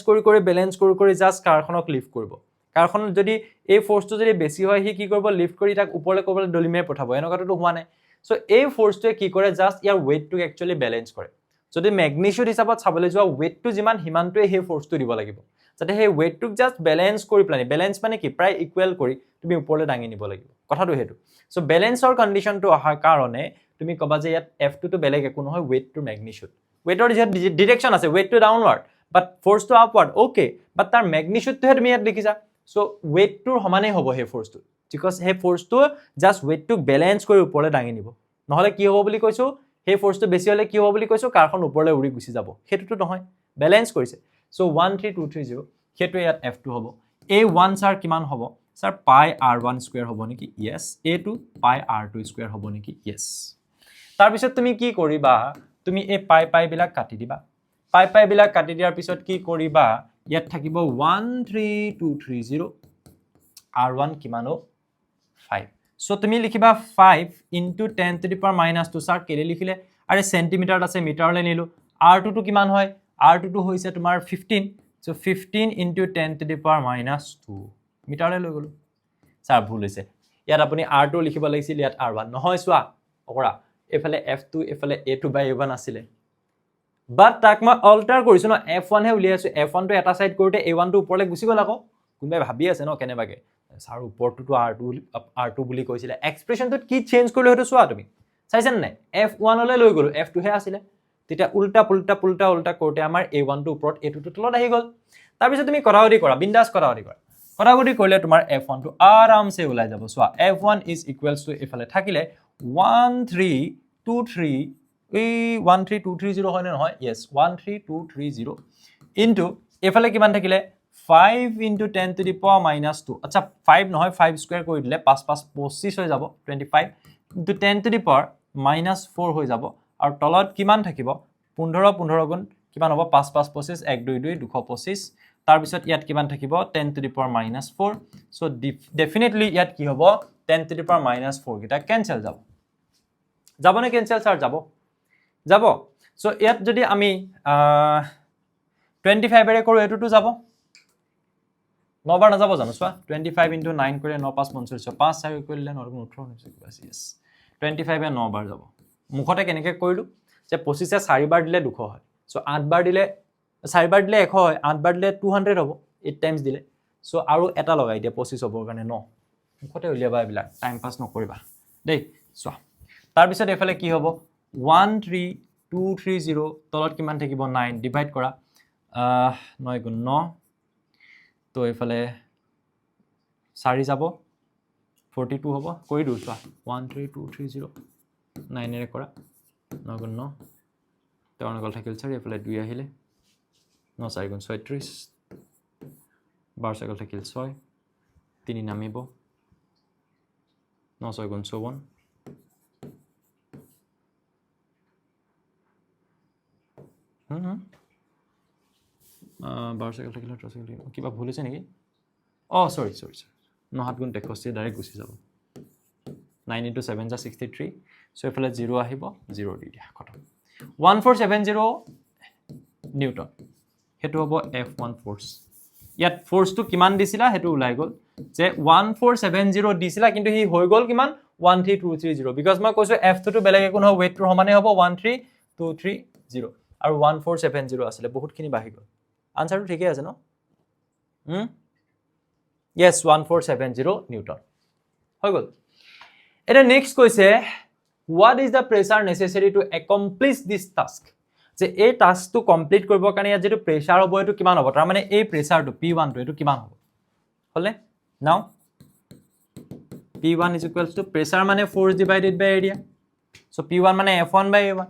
কৰি জাষ্ট কাৰখনক লিফ্ট কৰিব কাৰখনত যদি এই ফোৰ্সটো যদি বেছি হয় হি কি কৰিব লিফ্ট কৰি তাক ওপৰলৈ ক'বলৈ দলিমাই পঠাব এনেকুৱাটো হোৱা নাই সো এই ফোৰ্সটোৱে কি কৰে জাষ্ট ইয়াৰ ওয়েটটো একচুয়ালি বেলেন্স কৰে যদি ম্যাগনিটিউড হিচাপত চাবলৈ যোৱা ওয়েটটো যিমান হিমানটোৱে সেই ফোৰ্সটো দিব লাগিব যাতে সেই ওয়েটটোক জাষ্ট বেলেন্স কৰি প্লানি বেলেন্স মানে কি প্ৰায় ইকুৱেল কৰি তুমি ওপৰলৈ দাঙি নিব লাগিব কথাটো হেতু সো বেলেন্সৰ কন্ডিশনটো অহাৰ কাৰণে তুমি কবা যে ইয়াত F2 তো বেলেগ একো নহয় ওয়েটটো ম্যাগনিটিউড ওয়েটৰ যে ডিৰেকশন আছে ওয়েটটো ডাউনৱাৰ্ড বাট ফোৰ্সটো আপৱাৰ্ড ওকে বাট তাৰ ম্যাগনিটিউডটো তুমি ইয়াত লিখিছা সো ওয়েটটোৰ সমানেই হ'ব সেই ফোৰ্সটো বিকজ সেই ফোৰ্সটো জাষ্ট ওয়েটটোক বেলেন্স কৰি ওপৰলৈ দাঙি নিব নহলে কি হ'ব বুলি কৈছো সেই ফোৰ্সটো বেছি হলে কি হ'ব বুলি কৈছো কাৰখন ওপৰলৈ উৰি গুচি যাব হেতুটো নহয় বেলেন্স কৰিছে সো 13230 হেতু ইয়াত F2 হ'ব A1 স্যাৰ কিমান হ'ব স্যাৰ পাই r1 স্কয়াৰ হ'ব নেকি yes A2 পাই r2 স্কয়াৰ হ'ব নেকি yes তাৰ পিছত তুমি কি কৰিবা তুমি এই পাই বিলাক কাটি দিবা পাই বিলাক কাটি দিয়াৰ পিছত কি কৰিবা ইয়াত থাকিব 13230 r1 কিমানো 5 সো তুমি লিখিবা 5 into 10 to the power minus 2 sir কেলে লিখিলে আরে সেন্টিমিটার আছে মিটাৰলৈ নিলো r2 তো কিমান হয় r2 তো হৈছে তোমাৰ 15 so 15 into 10 to the power minus 2 মিটাৰলৈ লৈ গলো স্যার ভুল হৈছে ইয়াত আপুনি r2 লিখিব লাগিছিল ইয়াত r1 নহয় সোৱা অকৰা এফালে f2 এফালে a2 by a1 আছিল বাট তাক মই অল্টাৰ কৰিছো ন f1 হে উলিয়াইছো f1 তো এটা সাইড কৰোতে a1 তো ওপৰলৈ গুচি গল আকৌ কোনবাই ভাবি আছে ন কেনেবাকে স্যাৰ ওপৰটো তো r2 বুলি কৈছিলে এক্সপ্ৰেছনটো কি চেঞ্জ কৰিলে হয়তো সোৱা তুমি চাইছেন নাই f1 লৈ লৈ গলো f2 হে আছিল তেতিয়া উল্টা কৰোতে আমাৰ a1 টো ওপৰত a2 টো তলত আহি গল তাৰ পিছত তুমি কৰাউদি কৰা বিন্দাস কৰাউদি কৰিলে তোমাৰ f1 টো আৰামসে ওলাই যাব সোৱা f1 is equals to এফালে থাকিলে 13230 এই 13230 হয় নহয় yes 13230 into এফালে কিমান থাকিলে 5 into 10 to the power minus 2 আচ্ছা 5 নহয় 5 স্কয়াৰ কৰি দিলে 5 5 25 হৈ যাব 25 into 10 to the power minus 4 হৈ যাব আৰু তলত কিমান থাকিব 15 গুণ কিমান হ'ব 5 5 25 1 2 2 225 তাৰ পিছত ইয়াত কিমান থাকিব 10 to the power minus 4 so definitely ইয়াত কি হ'ব 10 to the power minus 4 কিটা ক্যান্সেল যাব নে ক্যান্সেল স্যার যাব সো ইয়াত যদি আমি 25 এৰে কৰো এটো যাব 9 বাৰ নাযাব জানো সোৱা 25 into 9 কৰে 9 5 45 5 4 কৰিলে 9 18 হৈছে কিবা yes 25 এ 9 বাৰ যাব মুখতে কেনেকৈ কৰিলো যে 25 এ 4 বাৰ দিলে 200 হয় সো 8 বাৰ দিলে 4 বাৰ দিলে 100 হয় 8 বাৰ দিলে 200 হ'ব 8 টাইমছ দিলে সো আৰু এটা লগাই দিয়া 25 হ'বৰ কাৰণে 9 মুখতে উলিয়াবা এইবিলাক টাইম পাস নকৰিবা দেই সোৱা তাৰ পিছত এফালে কি হ'ব 13230 তলত কিমান থাকিব 9 ডিভাইড কৰা 9 গুণ 9 তো এফালে 4 যাব 42 হ'ব কৰি দিও সোৱা 13230 9 এৰে কৰা 9 গুণ 9 তেৱন গল থাকিল স্যাৰ এফালে 2 আহিলে 9 4 গুণ 36 12 গল থাকিল 6 3 নামিব 9 6 গুণ 54 12 গল থাকিল 18 কিবা ভুল হৈছে নেকি সৰি 9 7 গুণ 63 ডাইৰেক্ট গুচি যাব 9 into 7 is 63 so এফালে 0 আহিব 0 দি দিয়া খতম 1470 নিউটন হেতু হ'ব F1 ফোর্স ইয়াত ফোর্সটো কিমান দিছিলা হেতু উলাই গল যে 1470 দিছিলা কিন্তু হি হৈ গল কিমান 13230 বিকজ মই কৈছো F2 তো বেলেগ একো নহয় ওয়েটটো সমানে হ'ব 13230 আৰু 1470 আছিল বহুতখিনি বাহি গল আনসাৰটো ঠিকই আছে ন yes 1470 নিউটন হৈ গল এটা নেক্সট কৈছে what is the pressure necessary to accomplish this task যে এই টাস্কটো কমপ্লিট কৰিবৰ কাৰণে ইয়াত যেটো প্ৰেসাৰ হ'ব এটো কিমান হ'ব তাৰ মানে এই প্ৰেসাৰটো P1 টো এটো কিমান হ'ব হলে নাও P1 is equals to pressure মানে force divided by area so P1 মানে F1 by A1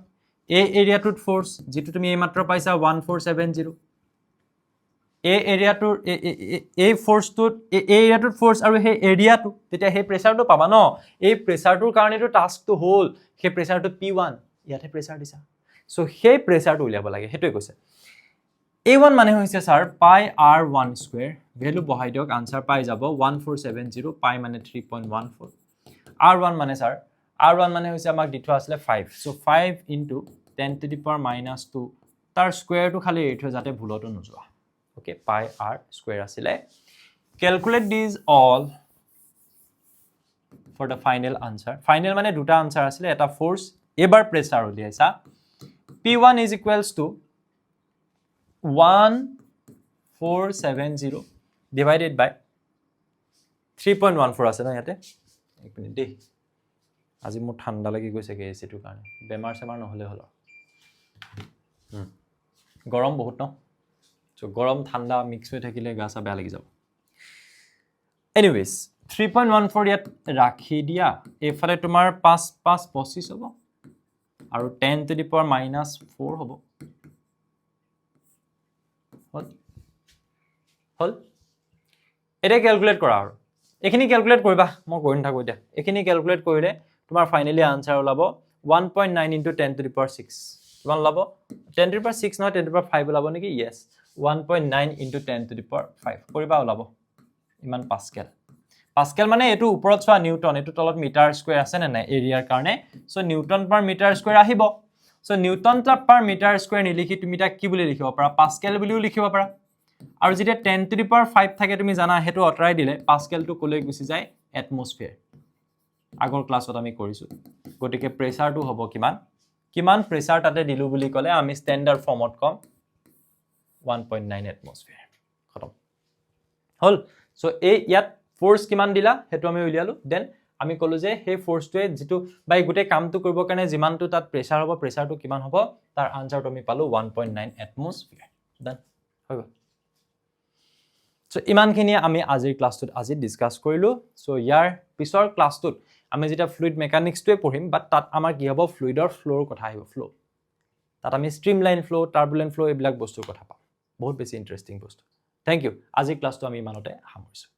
এই এৰিয়াটোত ফোৰ্স যেটো তুমি এই মাত্ৰ পাইছা 1470 এই এৰিয়াটোৰ এই ফোৰ্সটোত এই এৰিয়াটোত ফোৰ্স আৰু সেই এৰিয়াটো তেতিয়া সেই প্ৰেসাৰটো পাবা ন এই প্ৰেসাৰটোৰ কাৰণেটো টাস্কটো হ'ল সেই প্ৰেসাৰটো P1 ইয়াতে প্ৰেসাৰ দিছা সো সেই প্ৰেসাৰটো উলিয়াব লাগে হেতুই কৈছে A1 মানে হৈছে স্যাৰ পাই r1 স্কয়াৰ ভ্যালু বহাই দিওক আনসাৰ পাই যাব 1470 পাই মানে 3.14 r1 মানে স্যাৰ r1 মানে হৈছে আমাক দি থোৱা আছিল 5 so 5 into 10 to the power minus 2 তাৰ স্কোৱাৰটো খালি এৰি থৈ যাতে ভুলতো নোযোৱা ওকে পাই r স্কোৱাৰ আছিলে calculate these all for the final answer final মানে দুটা আনসাৰ আছিলে এটা ফোৰ্স এবাৰ প্ৰেসাৰ উলিয়াইছা p1 is equals to 1470 divided by 3.14 আছে না ইয়াতে এক মিনিট দেই আজি মোৰ ঠাণ্ডা লাগি গৈছে কে এচিটো কাৰণে বেমাৰ সেমাৰ নহলে হল গৰম বহুত ন সো গৰম ঠাণ্ডা মিক্স হৈ থাকিলে গাছা বেয়া লাগি যাব এনিৱেজ 3.14 ইয়াত ৰাখি দিয়া এফালে তোমাৰ 5 5 25 হ'ব আৰু 10 to the power minus 4 হ'ব হল এটা ক্যালকুলেট কৰা আৰু এখিনি ক্যালকুলেট কৰিবা মই কৈ নাথাকো এতিয়া এখিনি ক্যালকুলেট কৰিলে তোমাৰ ফাইনালি আনসাৰ ওলাব 1.9 into 10 to the power 6 কিমান ওলাব 10 to the power 6 নহয় 10 to the power 5 ওলাব নেকি yes 1.9 into 10 to the power 5 কৰিবা ওলাব ইমান পাস্কেল পাস্কেল মানে এটো ওপৰত চোৱা নিউটন এটো তলত মিটাৰ স্কয়াৰ আছে না নাই এৰিয়াৰ কাৰণে সো নিউটন পাৰ মিটাৰ স্কয়াৰ আহিব সো নিউটন পাৰ মিটাৰ স্কয়াৰ নিলিখি তুমি তা কি বুলি লিখিব পাৰা পাস্কেল বুলিও লিখিব পাৰা আৰু যেতিয়া 10 to the power 5 থাকে তুমি জানা হেতু অতৰাই দিলে পাস্কেলটো কলৈ গুছি যায় এটমস্ফিয়াৰ আগৰ ক্লাছত আমি কৰিছো গটিকে প্ৰেসাৰটো হ'ব কিমান প্ৰেসাৰ তাতে দিলু বুলি কলে আমি স্ট্যান্ডাৰ্ড ফৰ্মত কম 1.9 এটমস্ফিয়াৰ খতম হল সো এই ইয়াত ফোর্স কিমান দিলা হেতু আমি উলিয়ালো দেন আমি কলো যে হে ফোৰ্সটোৱে যেটো বাই গুটে কামটো কৰিব কাৰণে যিমানটো তাত প্ৰেসাৰ হ'ব প্ৰেসাৰটো কিমান হ'ব তাৰ আনসাৰটো আমি পালো 1.9 এটমস্ফিয়াৰ দেন হৈ গল সো ইমানখিনি আমি আজিৰ ক্লাছটোত আজি ডিসকাস কৰিলো সো ইয়াৰ পিছৰ ক্লাছটোত আমি যেটা ফ্লুইড মেকানিক্সটোৱে পঢ়িম বাট তাত আমাৰ কি হ'ব ফ্লুইডৰ ফ্লোৰ কথা আহিব ফ্লো তাত আমি স্ট্ৰিমলাইন ফ্লো টাৰ্বুলেন্ট ফ্লো এইবিলাক বস্তুৰ কথা পাম বহুত বেছি ইন্টাৰেষ্টিং বস্তু থ্যাংক ইউ আজিৰ ক্লাছটো আমি ইমানতে সামৰিছো